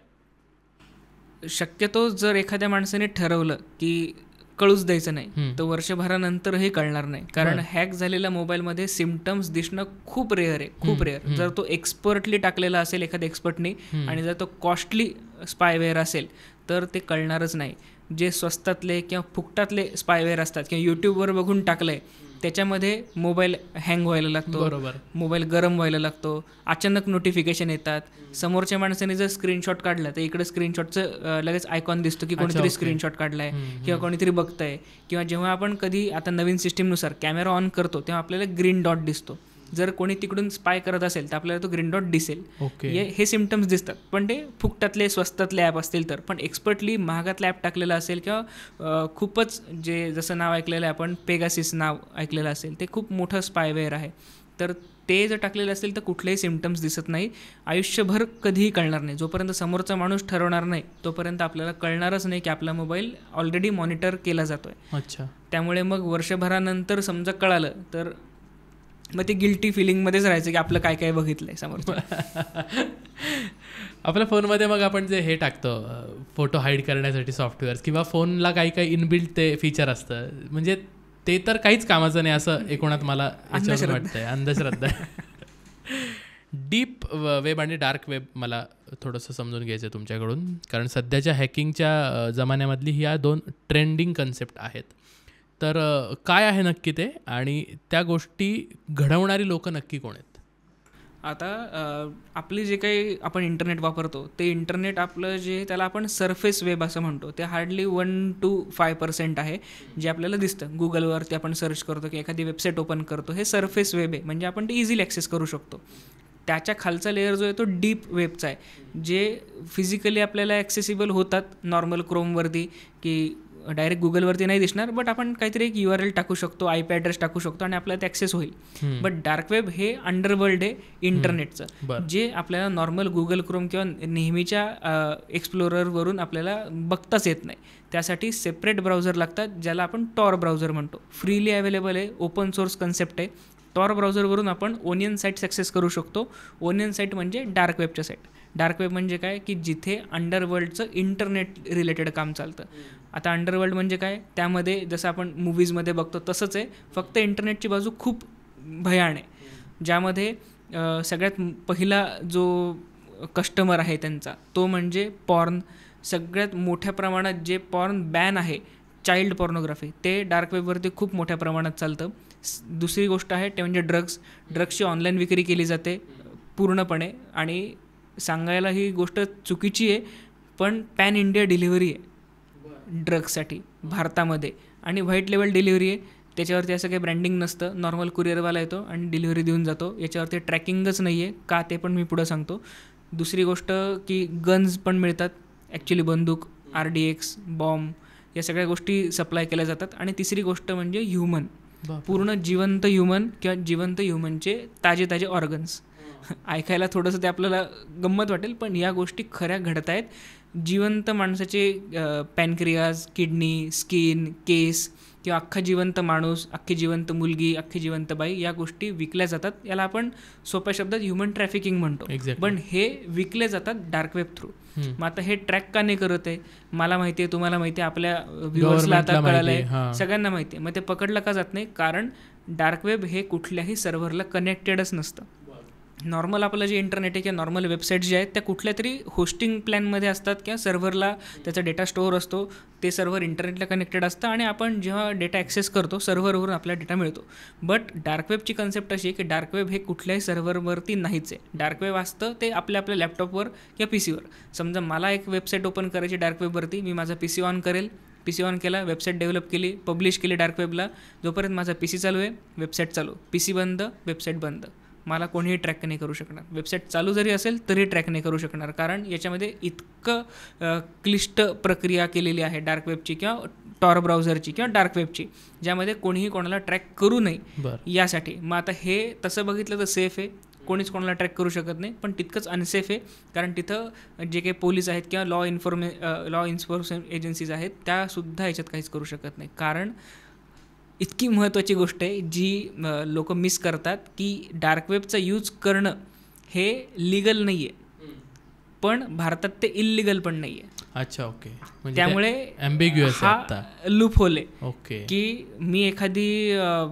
S1: शक्यतो जर एखाद्या माणसाने ठरवलं की कळूच द्यायचं नाही तर वर्षभरानंतर हे कळणार नाही. कारण हॅक झालेल्या मोबाईलमध्ये सिम्पटम्स दिसणं खूप रेअर आहे, खूप रेअर. जर तो एक्सपर्टली टाकलेला असेल एखाद्या एक्सपर्टने आणि जर तो कॉस्टली स्पायवेअर असेल तर ते कळणारच नाही. जे स्वस्तातले किंवा फुकटातले स्पायवेअर असतात किंवा यूट्यूबवर बघून टाकलंय त्याच्यामध्ये मोबाईल हँग व्हायला लागतो,
S2: बरोबर,
S1: मोबाईल गरम व्हायला लागतो, अचानक नोटिफिकेशन येतात. समोरच्या माणसाने जर स्क्रीनशॉट काढला तर इकडे स्क्रीनशॉटचं लगेच आयकॉन दिसतो की कोणीतरी स्क्रीनशॉट काढलाय किंवा कोणीतरी बघतंय. किंवा जेव्हा आपण कधी आता नवीन सिस्टीमनुसार कॅमेरा ऑन करतो तेव्हा आपल्याला ग्रीन डॉट दिसतो. जर कोणी तिकडून स्पाय करत असेल तर आपल्याला तो ग्रीन डॉट दिसेल. हे सिम्पटम्स दिसतात. पण ते फुकटातले स्वस्तातले ॲप असतील तर. पण एक्सपर्टली महागातला ॲप टाकलेला असेल किंवा खूपच जे जसं नाव ऐकलेलं आहे आपण, पेगासिस नाव ऐकलेलं असेल, ते खूप मोठं स्पायवेअर आहे. तर ते जर टाकलेलं असेल तर कुठलेही सिम्पटम्स दिसत नाही. आयुष्यभर कधीही कळणार नाही. जोपर्यंत समोरचा माणूस ठरवणार नाही तोपर्यंत आपल्याला कळणारच नाही की आपला मोबाईल ऑलरेडी मॉनिटर केला जातो आहे.
S2: अच्छा,
S1: त्यामुळे मग वर्षभरानंतर समजा कळालं तर मग ते गिल्टी फिलिंगमध्येच राहायचं की आपलं काय काय बघितलं आहे समोर.
S2: आपल्या फोनमध्ये मग आपण जे हे टाकतो फोटो हाईड करण्यासाठी सॉफ्टवेअर्स किंवा फोनला काही काही इनबिल्ट ते फीचर असतं, म्हणजे ते तर काहीच कामाचं नाही असं एकूणात मला वाटतंय. अंधश्रद्धा. डीप वेब आणि डार्क वेब मला थोडंसं समजून घ्यायचं आहे तुमच्याकडून, कारण सध्याच्या हॅकिंगच्या जमान्यामधली ह्या 2 ट्रेंडिंग कन्सेप्ट आहेत. तर काय आहे नक्की ते आणि त्या गोष्टी घडवणारी लोक नक्की कोण आहेत?
S1: आता आपली जे काही आपण इंटरनेट वापरतो ते इंटरनेट आपलं जे त्याला आपण सरफेस वेब असं म्हणतो, ते हार्डली 1 to 5% आहे जे आपल्याला दिसतं. गुगलवरती आपण सर्च करतो की एखादी वेबसाईट ओपन करतो, हे सरफेस वेब आहे, म्हणजे आपण ते इझिली ॲक्सेस करू शकतो. त्याच्या खालचा लेअर जो आहे तो डीप वेबचा आहे, जे फिजिकली आपल्याला ॲक्सेसिबल होतात नॉर्मल क्रोमवरती, की डायरेक्ट गुगलवरती नाही दिसणार, बट आपण काहीतरी एक URL टाकू शकतो, IP ॲड्रेस टाकू शकतो आणि आपल्याला ते ॲक्सेस होईल. बट डार्क वेब हे अंडरवर्ल्ड आहे इंटरनेटचं, जे आपल्याला नॉर्मल गुगल क्रोम किंवा नेहमीच्या एक्सप्लोररवरून आपल्याला बघताच येत नाही. त्यासाठी सेपरेट ब्राउझर लागतात, ज्याला आपण टॉर ब्राउझर म्हणतो. फ्रीली अवेलेबल आहे, ओपन सोर्स कन्सेप्ट आहे. टॉर ब्राउझरवरून आपण ओनियन साईट्स ॲक्सेस करू शकतो. ओनियन साईट म्हणजे डार्क वेबच्या साईट. डार्क वेब म्हणजे काय की जिथे अंडरवर्ल्डचं इंटरनेट रिलेटेड काम चालतं. आता अंडरवर्ल्ड म्हणजे काय, त्यामध्ये जसं आपण मूवीजमध्ये बघतो तसंच आहे, फक्त इंटरनेटची बाजू खूप भयाण आहे, ज्यामध्ये सगळ्यात पहिला जो कस्टमर आहे त्यांचा तो म्हणजे पॉर्न, सगळ्यात मोठ्या प्रमाणात जे पॉर्न बॅन आहे, चाइल्ड पॉर्नोग्राफी, ते डार्क वेबवरती खूप मोठ्या प्रमाणात चालतं. दुसरी गोष्ट आहे ते म्हणजे ड्रग्सची ऑनलाईन विक्री केली जाते पूर्णपणे. आणि सांगायला ही गोष्ट चुकीची आहे, पण पॅन इंडिया डिलिव्हरी आहे ड्रग्ससाठी भारतामध्ये, आणि व्हाईट लेवल डिलिव्हरी आहे. त्याच्यावरती असं काही ब्रँडिंग नसतं, नॉर्मल कुरिअरवाला येतो आणि डिलिव्हरी देऊन जातो. याच्यावरती ट्रॅकिंगच नाही आहे का, ते पण मी पुढं सांगतो. दुसरी गोष्ट की गन्स पण मिळतात, ॲक्च्युली बंदूक, RDX, बॉम्ब, या सगळ्या गोष्टी सप्लाय केल्या जातात. आणि तिसरी गोष्ट म्हणजे ह्युमन, पूर्ण जिवंत ह्युमन किंवा जिवंत ह्युमनचे ताजे ऑर्गन्स. ऐकायला थोडंसं ते आपल्याला गंमत वाटेल, पण या गोष्टी खऱ्या घडत आहेत. जिवंत माणसाचे पॅनक्रियाज, किडनी, स्किन, केस, किंवा अख्खा जिवंत माणूस, अख्खी जिवंत मुलगी, अख्खी जिवंत बाई, या गोष्टी विकल्या जातात. याला आपण सोप्या शब्दात ह्युमन ट्रॅफिकिंग म्हणतो. पण हे विकले जातात डार्क वेब थ्रू. मग आता हे ट्रॅक का नाही करत आहे, मला माहिती आहे, तुम्हाला माहिती आहे, आपल्या व्ह्युअर्सला आता कळालं आहे, सगळ्यांना माहिती आहे. मग ते पकडलं का जात नाही, कारण डार्क वेब हे कुठल्याही सर्व्हरला कनेक्टेडच नसतं. नॉर्मल आपलं जे इंटरनेट आहे किंवा नॉर्मल वेबसाईट जे आहेत त्या कुठल्या तरी होस्टिंग प्लॅनमध्ये असतात किंवा सर्व्हरला त्याचा डेटा स्टोअर असतो, ते सर्व्हर इंटरनेटला कनेक्टेड असतं आणि आपण जेव्हा डेटा ॲक्सेस करतो सर्व्हरवरून आपला डेटा मिळतो. बट डार्क वेबची कन्सेप्ट अशी आहे की डार्क वेब हे कुठल्याही सर्व्हरवरती नाहीच आहे. डार्क वेब असतं ते आपल्या लॅपटॉपवर किंवा PC वर. समजा मला एक वेबसाईट ओपन करायची डार्क वेबवरती, मी माझा PC ऑन करेल, PC ऑन केला, वेबसाईट डेव्हलप केली, पब्लिश केली डार्क वेबला. जोपर्यंत माझा PC चालू आहे, वेबसाईट चालू, PC बंद, वेबसाईट बंद. मला कोणीही ट्रॅक नाही करू शकणार. वेबसाईट चालू जरी असेल तरी ट्रॅक नाही करू शकणार, कारण याच्यामध्ये इतकं क्लिष्ट प्रक्रिया केलेली आहे डार्क वेबची किंवा टॉर ब्राउझरची किंवा डार्क वेबची, ज्यामध्ये कोणीही कोणाला ट्रॅक करू नये यासाठी. मग आता हे तसं बघितलं तर सेफ आहे, कोणीच कोणाला ट्रॅक करू शकत नाही, पण तितकंच अनसेफ आहे, कारण तिथं जे काही पोलीस आहेत किंवा लॉ इन्फोर्समेंट एजन्सीज आहेत त्यासुद्धा याच्यात काहीच करू शकत नाही. कारण इतकी महत्त्वाची गोष्ट आहे जी लोक मिस करतात की डार्क वेबचा यूज करणं हे लीगल नाही आहे, पण भारतात ते इल्लीगल पण नाही आहे.
S2: अच्छा, ओके.
S1: त्यामुळे हा लूप होल आहे.
S2: ओके,
S1: की मी एखादी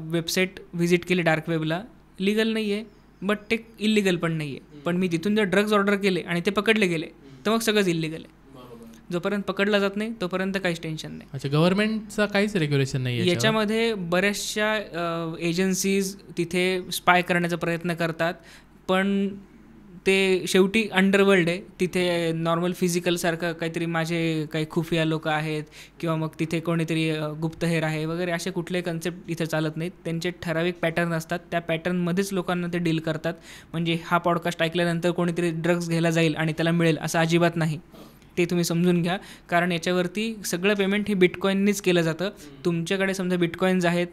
S1: वेबसाईट व्हिजिट केली डार्क वेबला, लीगल नाही आहे बट ते इल्लीगल पण नाही आहे, पण मी तिथून जर ड्रग्ज ऑर्डर केले आणि ते पकडले गेले तर मग सगळंच इल्लीगल आहे. जोपर्यंत पकडला जात नाही तोपर्यंत काहीच टेन्शन नाही.
S2: अच्छा, गव्हर्नमेंटचा काहीच रेग्युलेशन नाही
S1: याच्यामध्ये. बऱ्याचशा एजन्सीज तिथे स्पाय करण्याचा प्रयत्न करतात, पण ते शेवटी अंडरवर्ल्ड आहे. तिथे नॉर्मल फिजिकलसारखं काहीतरी माझे काही खुफिया लोक आहेत किंवा मग तिथे कोणीतरी गुप्तहेर आहे वगैरे, असे कुठले कन्सेप्ट इथे चालत नाहीत. त्यांचे ठराविक पॅटर्न असतात, त्या पॅटर्नमध्येच लोकांना ते डील करतात. म्हणजे हा पॉडकास्ट ऐकल्यानंतर कोणीतरी ड्रग्ज घ्यायला जाईल आणि त्याला मिळेल असं अजिबात नाही, ते तुम्ही समजून घ्या. कारण याच्यावरती सगळं पेमेंट हे बिटकॉईननीच केलं जातं. तुमच्याकडे समजा बिटकॉईन्स आहेत,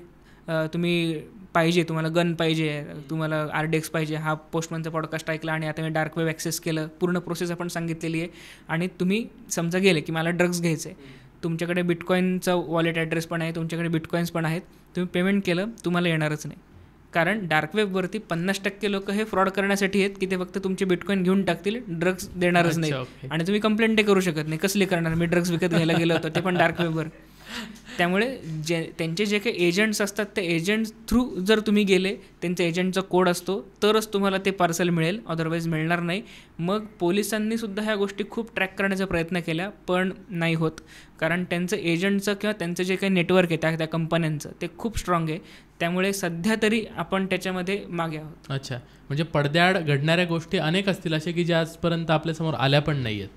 S1: तुम्ही पाहिजे, तुम्हाला गन पाहिजे, तुम्हाला RDX पाहिजे, हा पोस्टमनचा पॉडकास्ट ऐकला आणि आता मी डार्क वेब ॲक्सेस केलं, पूर्ण प्रोसेस आपण सांगितलेली आहे, आणि तुम्ही समजा गेले की मला ड्रग्ज घ्यायचं आहे, तुमच्याकडे बिटकॉईनचा वॉलेट ॲड्रेस पण आहे, तुमच्याकडे बिटकॉईन्स पण आहेत, तुम्ही पेमेंट केलं, तुम्हाला येणारच नाही. कारण डार्क वेबवरती 50% लोक हे फ्रॉड करण्यासाठी आहेत की ते फक्त तुमचे बिटकॉईन घेऊन टाकतील, ड्रग्ज देणारच नाही. आणि तुम्ही कंप्लेंट ते करू शकत नाही, कसली करणार, मी ड्रग्ज विकत घ्यायला गेलो होतो, ते पण डार्क वेबवर. त्यामुळे त्यांचे जे काही एजंट्स असतात त्या एजंट्स थ्रू जर तुम्ही गेले, त्यांचा एजंटचा कोड असतो तरच तुम्हाला ते पार्सल मिळेल, अदरवाईज मिळणार नाही. मग पोलिसांनी सुद्धा ह्या गोष्टी खूप ट्रॅक करण्याचा प्रयत्न केला, पण नाही होत, कारण त्यांचं एजंटचं किंवा त्यांचं जे काही नेटवर्क आहे त्या कंपन्यांचं ते खूप स्ट्रॉंग आहे. त्यामुळे सध्या तरी आपण त्याच्यामध्ये मागे आहोत.
S2: अच्छा, म्हणजे पडद्याआड घडणाऱ्या गोष्टी अनेक असतील अशा की ज्या आजपर्यंत आपल्यासमोर आल्या पण नाही आहेत.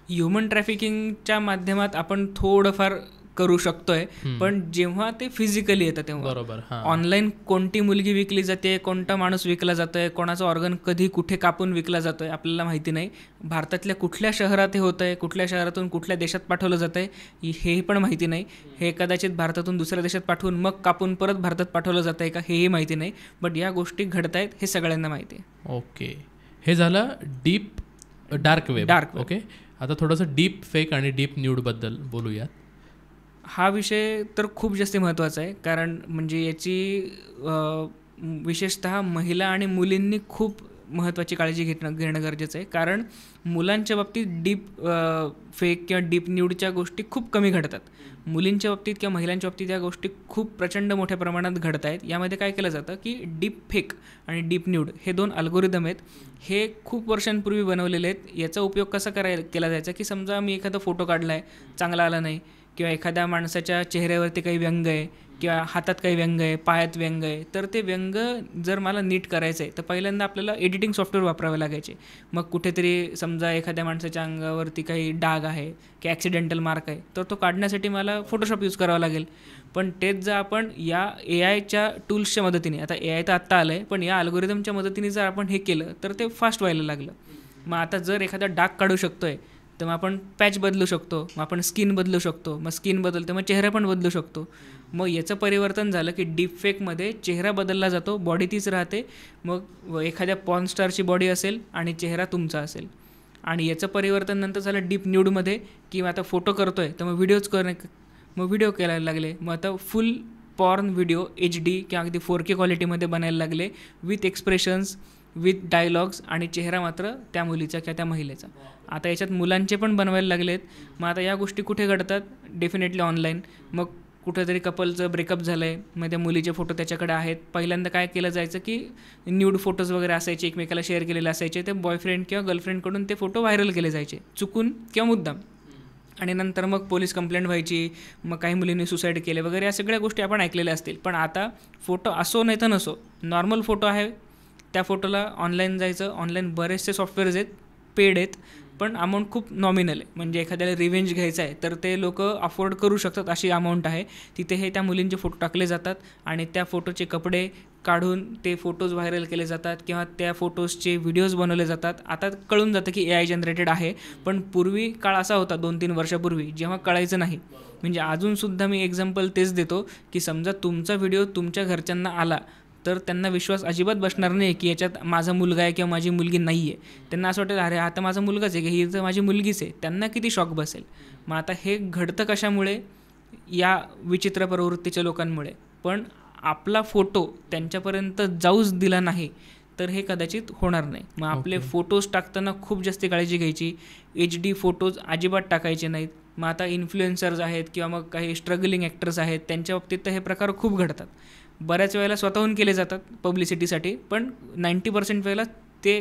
S1: ह्युमन ट्रॅफिकिंगच्या माध्यमात आपण थोडंफार करू शकतोय, पण जेव्हा ते फिजिकली येतं तेव्हा.
S2: बरोबर.
S1: ऑनलाईन कोणती मुलगी विकली जाते, कोणता माणूस विकला जातोय, कोणाचं ऑर्गन कधी कुठे कापून विकला जातोय आपल्याला माहिती नाही. भारतातल्या कुठल्या शहरात हे होतंय, कुठल्या शहरातून कुठल्या देशात पाठवलं जातंय हेही पण माहिती नाही. हे कदाचित भारतातून दुसऱ्या देशात पाठवून मग कापून परत भारतात पाठवलं जात आहे का हेही माहिती नाही. बट या गोष्टी घडतायत हे सगळ्यांना माहिती आहे.
S2: ओके, हे झालं डीप डार्क वेब. ओके, आता थोडंसं डीप फेक आणि डीप न्यूडबद्दल बोलूयात.
S1: हा विषय तर खूप जास्त महत्त्वाचा आहे, कारण म्हणजे याची विशेषतः महिला आणि मुलींनी खूप महत्त्वाची काळजी घेणं गरजेचं आहे. कारण मुलांच्या बाबतीत डीप फेक किंवा डीप न्यूडच्या गोष्टी खूप कमी घडतात. मुलींच्या बाबतीत किंवा महिलांच्या बाबतीत या गोष्टी खूप प्रचंड मोठ्या प्रमाणात घडत आहेत. यामध्ये काय केलं जातं की डीप फेक आणि डीप न्यूड हे 2 अल्गोरिदम आहेत. हे खूप वर्षांपूर्वी बनवलेले आहेत. याचा उपयोग कसा केला जायचा की समजा मी एखादा फोटो काढला आहे, चांगला आला नाही, किंवा एखाद्या माणसाच्या चेहऱ्यावरती काही व्यंग आहे किंवा हातात काही व्यंग आहे, पायात व्यंग आहे, तर ते व्यंग जर मला नीट करायचं आहे तर पहिल्यांदा आपल्याला एडिटिंग सॉफ्टवेअर वापरावे लागायचे. मग कुठेतरी समजा एखाद्या माणसाच्या अंगावरती काही डाग आहे की ॲक्सिडेंटल मार्क आहे, तर तो काढण्यासाठी मला फोटोशॉप यूज करावा लागेल. पण तेच जर आपण या AI टूल्सच्या मदतीने, आता AI तर आत्ता आलं आहे, पण या अल्गोरिदमच्या मदतीने जर आपण हे केलं तर ते फास्ट व्हायला लागलं. मग आता जर एखादा डाग काढू शकतो आहे तर मग आपण पॅच बदलू शकतो, मग आपण स्किन बदलू शकतो, मग स्किन बदलते मग चेहरा पण बदलू शकतो. मग याचं परिवर्तन झालं की डीपफेकमध्ये चेहरा बदलला जातो, बॉडी तीच राहते. मग एखाद्या पॉर्न स्टारची बॉडी असेल आणि चेहरा तुमचा असेल. आणि याचं परिवर्तन नंतर झालं डीप न्यूडमध्ये, की आता फोटो करतो आहे तर मग व्हिडिओ करायला लागले. मग आता फुल पॉर्न व्हिडिओ HD किंवा अगदी 4K क्वालिटीमध्ये बनायला लागले, विथ एक्सप्रेशन्स, विथ डायलॉग्स, आणि चेहरा मात्र त्या मुलीचा किंवा त्या महिलेचा. आता याच्यात मुलांचे पण बनवायला लागलेत. मग आता या गोष्टी कुठे घडतात? Definitely online. मग कुठेतरी कपलचं ब्रेकअप झालं आहे, मग त्या मुलीचे फोटो त्याच्याकडे आहेत. पहिल्यांदा काय केलं जायचं की न्यूड फोटोज वगैरे असायचे, एकमेकाला शेअर केलेले असायचे, ते बॉयफ्रेंड किंवा गर्लफ्रेंडकडून ते फोटो व्हायरल केले जायचे, चुकून किंवा मुद्दाम. आणि नंतर मग पोलीस कंप्लेंट व्हायची, मग काही मुलींनी सुसाईड केले वगैरे, या सगळ्या गोष्टी आपण ऐकलेल्या असतील. पण आता फोटो असो नाही तर नसो, नॉर्मल फोटो आहे, त्या फोटोला ऑनलाईन जायचं. ऑनलाईन बरेचसे सॉफ्टवेअर्स आहेत, पेड आहेत, पण अमाऊंट खूप नॉमिनल आहे. म्हणजे एखाद्याला रिव्हेंज घ्यायचा आहे तर ते लोक अफोर्ड करू शकतात अशी अमाऊंट आहे. तिथे हे त्या मुलींचे फोटो टाकले जातात आणि त्या फोटोचे कपडे काढून ते फोटोज व्हायरल केले जातात किंवा त्या फोटोजचे व्हिडिओज बनवले जातात. आता कळून जातं की AI जनरेटेड आहे, पण पूर्वी काळ असा होता 2-3 वर्षापूर्वी जेव्हा कळायचं नाही. म्हणजे अजूनसुद्धा मी एक्झाम्पल तेच देतो की समजा तुमचा व्हिडिओ तुमच्या घरच्यांना आला तर त्यांना विश्वास अजिबात बसणार नाही की याच्यात माझा मुलगा आहे किंवा माझी मुलगी नाही आहे. त्यांना असं वाटेल, अरे आता माझा मुलगाच आहे की ही तर माझी मुलगीच आहे. त्यांना किती शॉक बसेल. मग आता हे घडतं कशामुळे? या विचित्र प्रवृत्तीच्या लोकांमुळे. पण आपला फोटो त्यांच्यापर्यंत जाऊच दिला नाही तर हे कदाचित होणार नाही. मग आपले फोटोज टाकताना खूप जास्त काळजी घ्यायची. HD फोटोज अजिबात टाकायचे नाहीत. मग आता इन्फ्लुएन्सर्स आहेत किंवा मग काही स्ट्रगलिंग ॲक्टर्स आहेत, त्यांच्या बाबतीत तर हे प्रकार खूप घडतात. बऱ्याच वेळेला स्वतःहून केले जातात पब्लिसिटीसाठी, पण 90% वेळेला ते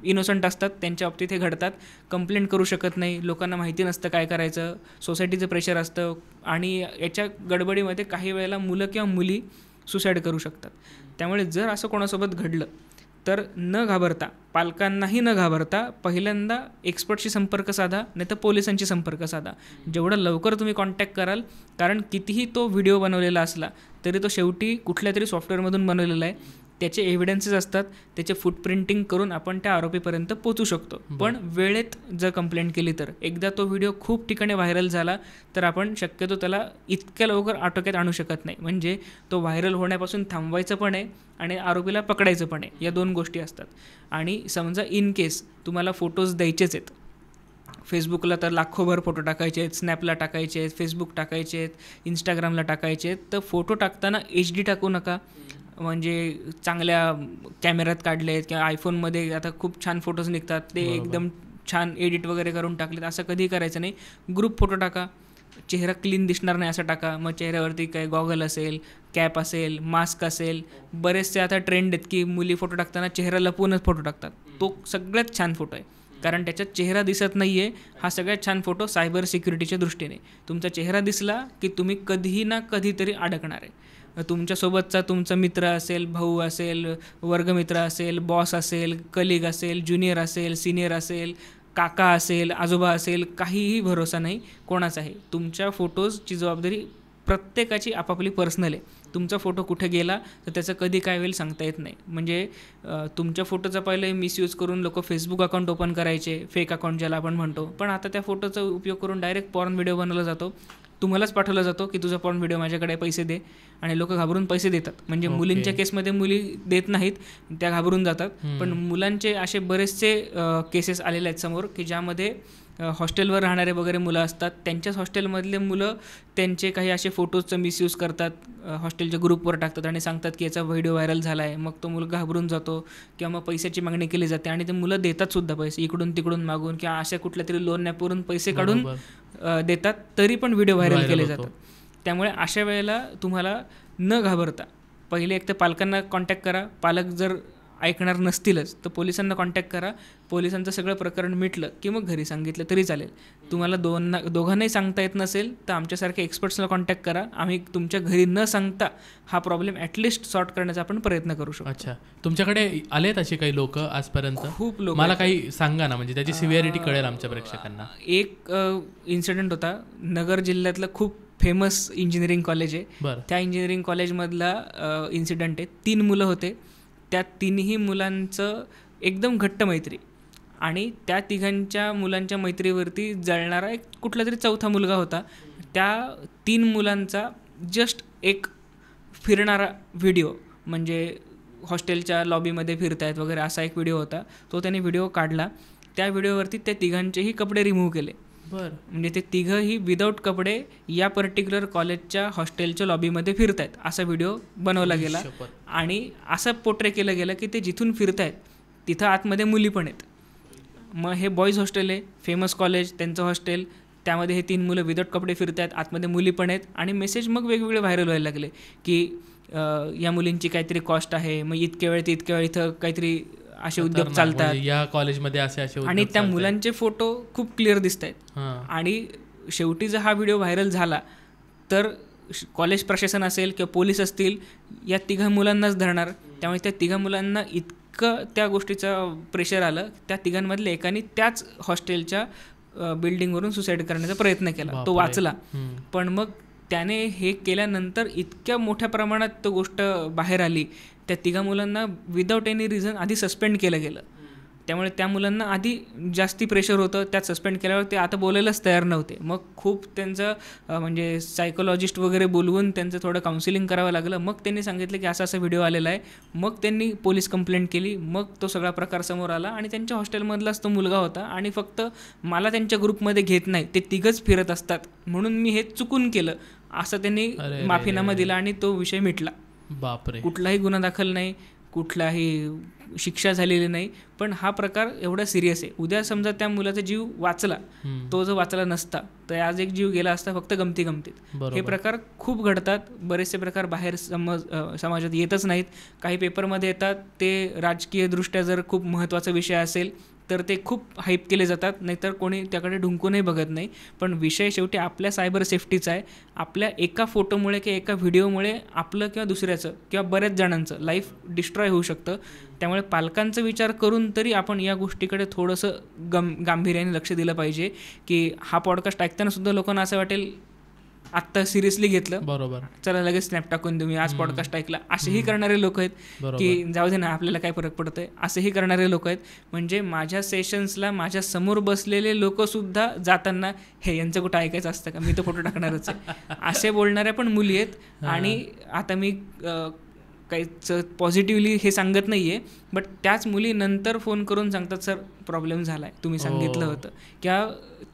S1: इनोसंट असतात, त्यांच्या बाबतीत हे घडतात. कंप्लेंट करू शकत नाही, लोकांना माहिती नसतं काय करायचं, सोसायटीचं प्रेशर असतं, आणि याच्या गडबडीमध्ये काही वेळेला मुलं किंवा मुली सुसाईड करू शकतात. त्यामुळे जर असं कोणासोबत घडलं तर न घाबरता, पालकांनाही न घाबरता, पहिल्यांदा एक्सपर्टशी संपर्क साधा, नाही तर पोलिसांशी संपर्क साधा. जेवढं लवकर तुम्ही कॉन्टॅक्ट कराल, कारण कितीही तो व्हिडिओ बनवलेला असला तरी तो शेवटी कुठल्या तरी सॉफ्टवेअरमधून बनवलेला आहे. त्याचे एव्हिडन्सेस असतात, त्याचे फुटप्रिंटिंग करून आपण त्या आरोपीपर्यंत पोचू शकतो. पण वेळेत जर कंप्लेंट केली तर, एकदा तो व्हिडिओ खूप ठिकाणी व्हायरल झाला तर आपण शक्यतो त्याला इतक्या लवकर आटोक्यात आणू शकत नाही. म्हणजे तो व्हायरल होण्यापासून थांबवायचं पण आहे आणि आरोपीला पकडायचं पण आहे, या 2 गोष्टी असतात. आणि समजा इन केस तुम्हाला फोटोज द्यायचेच आहेत, फेसबुकला तर लाखोभर फोटो टाकायचे आहेत, स्नॅपला टाकायचे आहेत, फेसबुक टाकायचे आहेत, इंस्टाग्रामला टाकायचे आहेत, तर फोटो टाकताना HD टाकू नका. म्हणजे चांगल्या कॅमेऱ्यात काढले आहेत किंवा आयफोनमध्ये आता खूप छान फोटोज निघतात, ते एकदम छान एडिट वगैरे करून टाकलेत, असं कधी करायचं नाही. ग्रुप फोटो टाका, चेहरा क्लीन दिसणार नाही असं टाका. मग चेहऱ्यावरती काय गॉगल असेल, कॅप असेल, मास्क असेल. बरेचसे आता ट्रेंड आहेत की मुली फोटो टाकताना चेहरा लपवूनच फोटो टाकतात. तो सगळ्यात छान फोटो आहे, कारण त्याच्यात चेहरा दिसत नाही आहे. हा सगळ्यात छान फोटो सायबर सिक्युरिटीच्या दृष्टीने. तुमचा चेहरा दिसला की तुम्ही कधीही ना कधीतरी अडकणार आहे. तुमच्यासोबतचा तुमचा मित्र असेल, भाऊ असेल, वर्गमित्र असेल, बॉस असेल, कलिग असेल, ज्युनियर असेल, सिनियर असेल, काका असेल, आजोबा असेल, काहीही भरोसा नाही कोणाचाही. तुमच्या फोटोजची जबाबदारी प्रत्येकाची आपापली पर्सनल आहे. तुमचा फोटो कुठे गेला तर त्याचं कधी काय होईल सांगता येत नाही. म्हणजे तुमच्या फोटोचा पहिले मिसयूज करून लोक फेसबुक अकाउंट ओपन करायचे, फेक अकाउंट ज्याला आपण म्हणतो, पण आता त्या फोटोचा उपयोग करून डायरेक्ट पॉर्न व्हिडिओ बनवला जातो. तुम्हालाच पाठवला जातो की तुझा पॉर्न व्हिडिओ माझ्याकडे, पैसे दे, आणि लोक घाबरून पैसे देतात. म्हणजे मुलींच्या केसमध्ये मुली देत नाहीत, त्या घाबरून जातात. पण मुलांचे असे बरेचसे केसेस आलेले आहेत समोर की ज्यामध्ये हॉस्टेलवर राहणारे वगैरे मुलं असतात, त्यांच्याच हॉस्टेलमधले मुलं त्यांचे काही असे फोटोजचं मिसयूज करतात, हॉस्टेलच्या ग्रुपवर टाकतात आणि सांगतात की याचा व्हिडिओ व्हायरल झाला आहे. मग तो मुलगा घाबरून जातो किंवा मग पैशाची मागणी केली जाते आणि ते मुलं देतात सुद्धा पैसे इकडून तिकडून मागून किंवा अशा कुठल्या तरी लोन ॲपवरून पैसे काढून देतात, तरी पण व्हिडिओ व्हायरल केले जातात. त्यामुळे अशा वेळेला तुम्हाला न घाबरता पहिले एक तर पालकांना कॉन्टॅक्ट करा. पालक जर ऐकणार नसतीलच तर पोलिसांना कॉन्टॅक्ट करा. पोलिसांचं सगळं प्रकरण मिटलं की मग घरी सांगितलं तरी चालेल. तुम्हाला दोघांनाही सांगता येत नसेल तर आमच्यासारख्या एक्सपर्ट्सला कॉन्टॅक्ट करा. आम्ही तुमच्या घरी न सांगता हा प्रॉब्लेम ॲटलिस्ट सॉर्ट करण्याचा आपण प्रयत्न करू शकतो.
S2: अच्छा, तुमच्याकडे आलेत असे काही लोक आजपर्यंत?
S1: खूप लोक.
S2: मला काही सांगा ना, म्हणजे त्याची सिव्हिअरिटी कळेल आमच्या प्रेक्षकांना.
S1: एक इन्सिडेंट होता. नगर जिल्ह्यातलं खूप फेमस इंजिनिअरिंग कॉलेज आहे. त्या इंजिनिअरिंग कॉलेजमधला इन्सिडेंट आहे. 3 मुलं होते. त्या 3ही मुलांचं एकदम घट्ट मैत्री आणि त्या 3घांच्या मुलांच्या मैत्रीवरती जळणारा एक कुठला तरी 4था मुलगा होता. त्या 3 मुलांचा जस्ट एक फिरणारा व्हिडिओ, म्हणजे हॉस्टेलच्या लॉबीमध्ये फिरतायत वगैरे असा एक व्हिडिओ होता. तो त्याने व्हिडिओ काढला. त्या व्हिडिओवरती त्या 3घांचेही कपडे रिमूव्ह केले. म्हणजे ते 3घंही विदाऊट कपडे या पर्टिक्युलर कॉलेजच्या हॉस्टेलच्या लॉबीमध्ये फिरतायत असा व्हिडिओ बनवला गेला आणि असं पोर्ट्रे केलं गेलं की ते जिथून फिरतायत तिथं आतमध्ये मुली पण आहेत. मग हे बॉईज हॉस्टेल आहे, फेमस कॉलेज, त्यांचं हॉस्टेल, त्यामध्ये हे 3 मुलं विदाऊट कपडे फिरतायत, आतमध्ये मुली पण आहेत. आणि मेसेज मग वेगवेगळे व्हायरल व्हायला लागले की या मुलींची काहीतरी कॉस्ट आहे, मग इतक्या वेळ ते इतक्या वेळ इथं काहीतरी असे उद्योग चालतात
S2: या कॉलेजमध्ये असे
S1: आणि त्या मुलांचे फोटो खूप क्लिअर दिसत आहेत. आणि शेवटी जर हा व्हिडिओ व्हायरल झाला तर कॉलेज प्रशासन असेल किंवा पोलीस असतील या 3 मुलांनाच धरणार. त्यामुळे त्या 3 मुलांना इतकं त्या गोष्टीचं प्रेशर आलं, त्या 3घांमधल्या एकाने त्याच हॉस्टेलच्या बिल्डिंगवरून सुसाईड करण्याचा प्रयत्न केला. तो वाचला, पण मग त्याने हे केल्यानंतर इतक्या मोठ्या प्रमाणात तो गोष्ट बाहेर आली. त्या 3 मुलांना विदाऊट एनी रिझन आधी सस्पेंड केलं गेलं. त्यामुळे त्या मुलांना आधी जास्ती प्रेशर होतं. त्यात सस्पेंड केल्यावर ते आता बोलायलाच तयार नव्हते. मग खूप त्यांचं म्हणजे सायकोलॉजिस्ट वगैरे बोलवून त्यांचं थोडं काउन्सिलिंग करावं लागलं. मग त्यांनी सांगितलं की असा व्हिडिओ आलेला आहे. मग त्यांनी पोलीस कंप्लेंट केली. मग तो सगळा प्रकार समोर आला आणि त्यांच्या हॉस्टेलमधलाच तो मुलगा होता आणि फक्त मला त्यांच्या ग्रुपमध्ये घेत नाही, ते 3घंच फिरत असतात म्हणून मी हे चुकून केलं असं त्यांनी माफीनामा दिला आणि तो विषय मिटला.
S2: बापरे.
S1: कुठलाही गुन्हा दाखल नाही, कुठलाही शिक्षा झालेली नाही. पण हा प्रकार एवढा सिरियस आहे. उद्या समजा त्या मुलाचा जीव वाचला, तो जर वाचला नसता तर आज एक जीव गेला असता फक्त गमतीत. हे प्रकार खूप घडतात. बरेचसे प्रकार बाहेर समाजात येतच नाहीत. काही पेपरमध्ये येतात, ते राजकीयदृष्ट्या जर खूप महत्त्वाचा विषय असेल तर ते खूप हाईप केले जातात, नाहीतर कोणी त्याकडे ढुंकूनही बघत नाही. पण विषय शेवटी आपल्या सायबर सेफ्टीचा आहे. आपल्या एका फोटोमुळे किंवा एका व्हिडिओमुळे आपलं किंवा दुसऱ्याचं किंवा बऱ्याच जणांचं लाईफ डिस्ट्रॉय होऊ शकतं. त्यामुळे पालकांचा विचार करून तरी आपण या गोष्टीकडे थोडंसं गांभीर्याने लक्ष दिलं पाहिजे की हा पॉडकास्ट ऐकताना सुद्धा लोकांना असं वाटेल आत्ता सिरियसली घेतलं,
S2: बरोबर,
S1: चला लगेच स्नॅप टाकून देऊ, मी आज पॉडकास्ट ऐकला, असेही करणारे लोक आहेत. की जाऊ दे ना, आपल्याला काय फरक पडतोय, असेही करणारे लोक आहेत. म्हणजे माझ्या सेशन्सला माझ्या समोर बसलेले लोकसुद्धा जाताना हे यांचं कुठं ऐकायचं असतं का, मी तर फोटो टाकणारच आहे, असे बोलणाऱ्या पण मुली आहेत. आणि आता मी काहीच पॉझिटिव्हली हे सांगत नाही आहे, बट त्याच मुली नंतर फोन करून सांगतात, सर प्रॉब्लेम झाला आहे, तुम्ही सांगितलं होतं, किंवा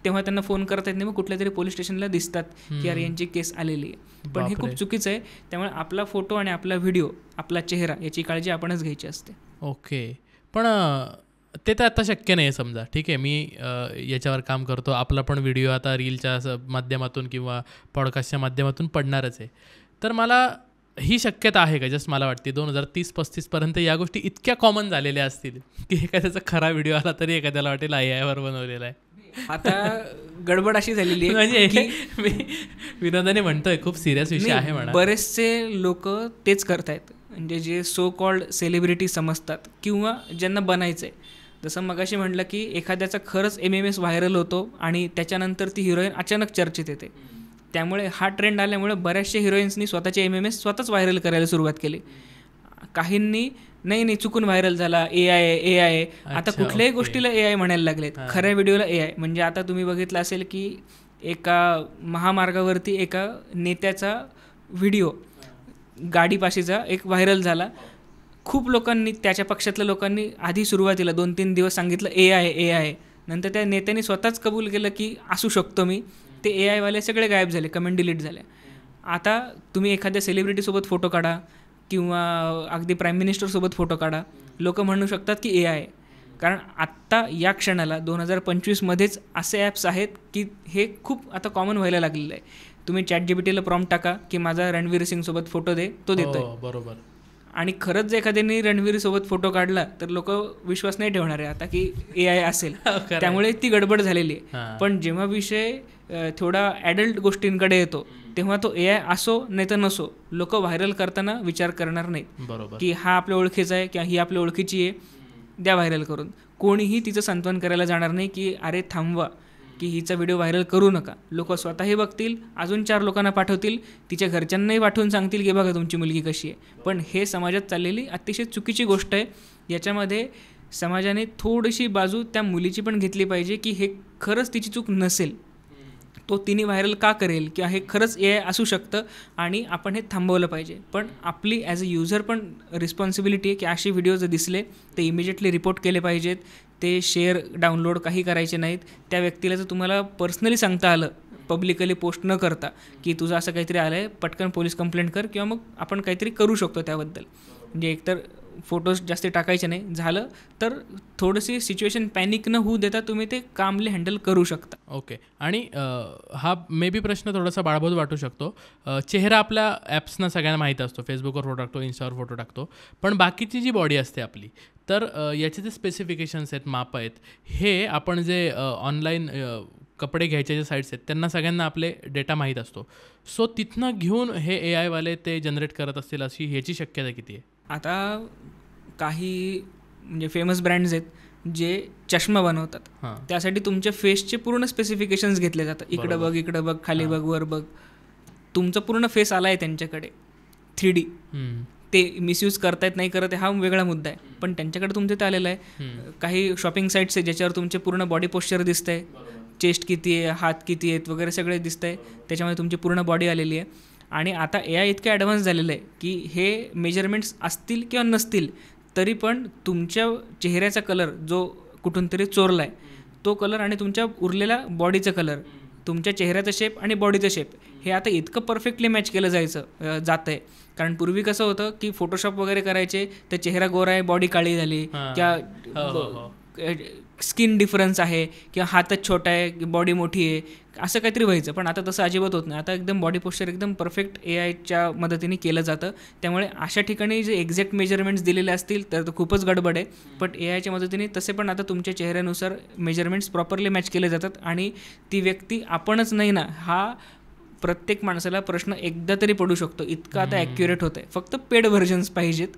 S1: तेव्हा त्यांना फोन करता येत नाही, मग कुठल्या तरी पोलीस स्टेशनला दिसतात की यार यांची केस आलेली आहे. पण हे खूप चुकीचं आहे. त्यामुळे आपला फोटो आणि आपला व्हिडिओ, आपला चेहरा याची काळजी आपणच घ्यायची असते.
S2: ओके, पण ते तर आता शक्य नाही. समजा ठीक आहे, मी याच्यावर काम करतो, आपला पण व्हिडिओ आता रीलच्या माध्यमातून किंवा पॉडकास्टच्या माध्यमातून पडणारच आहे, तर मला ही शक्यता आहे का, जस्ट मला वाटते 2030-35 पर्यंत या गोष्टी इतक्या कॉमन झालेल्या असतील की एखाद्याचा खरा व्हिडिओ आला तरी एखाद्याला वाटेल AI वर बनवलेला आहे.
S1: आता गडबड अशी झालेली आहे
S2: म्हणजे मी विनोदाने म्हणतोय, खूप सिरियस विषय आहे म्हणा.
S1: बरेचसे लोक तेच करतायत, म्हणजे जे सो कॉल्ड सेलिब्रिटी समजतात किंवा ज्यांना बनायचं आहे. जसं मगाशी म्हटलं की एखाद्याचा खरंच MMS व्हायरल होतो आणि त्याच्यानंतर ती हिरोईन अचानक चर्चेत येते. त्यामुळे हा ट्रेंड आल्यामुळे बऱ्याचशा हिरोईन्सनी स्वतःचे MMS स्वतःच व्हायरल करायला सुरुवात केली. काहींनी नाही चुकून व्हायरल झाला, AI. आता कुठल्याही गोष्टीला AI म्हणायला लागलेत, खऱ्या व्हिडिओला AI. म्हणजे आता तुम्ही बघितलं असेल की एका महामार्गावरती एका नेत्याचा व्हिडिओ गाडीपाशीचा एक व्हायरल झाला. खूप लोकांनी, त्याच्या पक्षातल्या लोकांनी आधी सुरुवातीला 2-3 दिवस सांगितलं AI. नंतर त्या नेत्यांनी स्वतःच कबूल केलं की असू शकतो मी. ते AI वाले सगळे गायब झाले, कमेंट डिलीट झाल्या. आता तुम्ही एखाद्या सेलिब्रिटीसोबत फोटो काढा किंवा अगदी प्राईम मिनिस्टरसोबत फोटो काढा, लोक म्हणू शकतात की AI आहे. कारण आत्ता या क्षणाला 2025मध्येच असे ॲप्स आहेत की हे खूप आता कॉमन व्हायला लागलेलं आहे. तुम्ही ChatGPTला प्रॉम्प्ट टाका की माझा रणवीर सिंगसोबत फोटो दे, तो देतोय.
S2: बरोबर.
S1: आणि खरंच जर एखाद्याने रणवीरसोबत फोटो काढला तर लोक विश्वास नाही ठेवणार आहे आता की AI असेल. त्यामुळे ती गडबड झालेली आहे. पण जेव्हा विषय थोडा ॲडल्ट गोष्टींकडे येतो तेव्हा तो AI असो नाही तर नसो, लोक व्हायरल करताना विचार करणार नाहीत की हा आपल्या ओळखीचा आहे किंवा ही आपल्या ओळखीची आहे, द्या व्हायरल करून. कोणीही तिचं सांत्वन करायला जाणार नाही की अरे थांबवा, की हिचा व्हिडिओ व्हायरल करू नका. लोक स्वतःही बघतील, अजून 4 लोकांना पाठवतील, तिच्या घरच्यांनाही पाठवून सांगतील की बघा तुमची मुलगी कशी आहे. पण हे समाजात चाललेली अतिशय चुकीची गोष्ट आहे. याच्यामध्ये समाजाने थोडीशी बाजू त्या मुलीची पण घेतली पाहिजे की हे खरंच तिची चूक नसेल, तो तिने व्हायरल का करेल किंवा हे खरंच AI असू शकतं आणि आपण हे थांबवलं पाहिजे. पण आपली ॲज अ युजर पण रिस्पॉन्सिबिलिटी आहे की असे व्हिडिओ जर दिसले ते इमिजिएटली रिपोर्ट केले पाहिजेत. ते शेअर डाउनलोड काही करायचे नाहीत. त्या व्यक्तीला जर तुम्हाला पर्सनली सांगता आलं पब्लिकली पोस्ट न करता की तुझं असं काहीतरी आलं आहे, पटकन पोलीस कंप्लेंट कर किंवा मग आपण काहीतरी करू शकतो त्याबद्दल. म्हणजे एकतर फोटोज जास्त टाकायचे नाही, झालं तर थोडीशी सिच्युएशन पॅनिक न होऊ देता तुम्ही ते कामली हँडल करू शकता.
S2: ओके. आणि हा मे बी प्रश्न थोडासा बाळबोध वाटू शकतो. चेहरा आपल्या ॲप्सना सगळ्यांना माहीत असतो, फेसबुकवर फोटो टाकतो, इंस्टावर फोटो टाकतो, पण बाकीची जी बॉडी असते आपली, तर याचे जे स्पेसिफिकेशन्स आहेत, मापं आहेत, हे आपण जे ऑनलाईन कपडे घ्यायचे जे साईट्स आहेत त्यांना सगळ्यांना आपले डेटा माहीत असतो. सो तिथनं घेऊन हे AI वाले ते जनरेट करत असतील अशी ह्याची शक्यता किती आहे?
S1: आता काही म्हणजे फेमस ब्रँड्स आहेत जे चष्मा बनवतात, त्यासाठी तुमच्या फेसचे पूर्ण स्पेसिफिकेशन्स घेतले जातात. इकडं बघ, इकडं बघ, खाली बघ, वर बघ. तुमचा पूर्ण फेस आला आहे त्यांच्याकडे 3D. ते मिसयूज करतायत नाही करत हा वेगळा मुद्दा आहे, पण त्यांच्याकडे तुमचं ते आलेलं आहे. काही शॉपिंग साईट्स आहेत ज्याच्यावर तुमचे पूर्ण बॉडी पोश्चर दिसतं आहे, चेस्ट किती आहे, हात किती आहेत वगैरे सगळे दिसतं आहे, त्याच्यामध्ये तुमची पूर्ण बॉडी आलेली आहे. आणि आता AI इतकं ॲडव्हान्स झालेलं आहे की हे मेजरमेंट्स असतील किंवा नसतील तरी पण तुमच्या चेहऱ्याचा कलर जो कुठून तरी चोरला आहे तो कलर आणि तुमच्या उरलेला बॉडीचा कलर, तुमच्या चेहऱ्याचा शेप आणि बॉडीचा शेप हे आता इतकं परफेक्टली मॅच केलं जातं आहे. कारण पूर्वी कसं होतं की फोटोशॉप वगैरे करायचे तर चेहरा गोरा आहे, बॉडी काळी झाली, किंवा स्किन डिफरन्स आहे किंवा हातच छोटा आहे, बॉडी मोठी आहे, असं काहीतरी व्हायचं. पण आता तसं अजिबात होत नाही. आता एकदम बॉडी पोश्चर एकदम परफेक्ट AIच्या मदतीने केलं जातं. त्यामुळे अशा ठिकाणी जे एक्झॅक्ट मेजरमेंट्स दिलेले असतील तर खूपच गडबड आहे. पण AIच्या मदतीने तसे पण आता तुमच्या चेहऱ्यानुसार मेजरमेंट्स प्रॉपरली मॅच केले जातात आणि ती व्यक्ती आपणच नाही ना, हा प्रत्येक माणसाला प्रश्न एकदा तरी पडू शकतो, इतकं आता ॲक्युरेट होत आहे. फक्त पेड व्हर्जन्स पाहिजेत.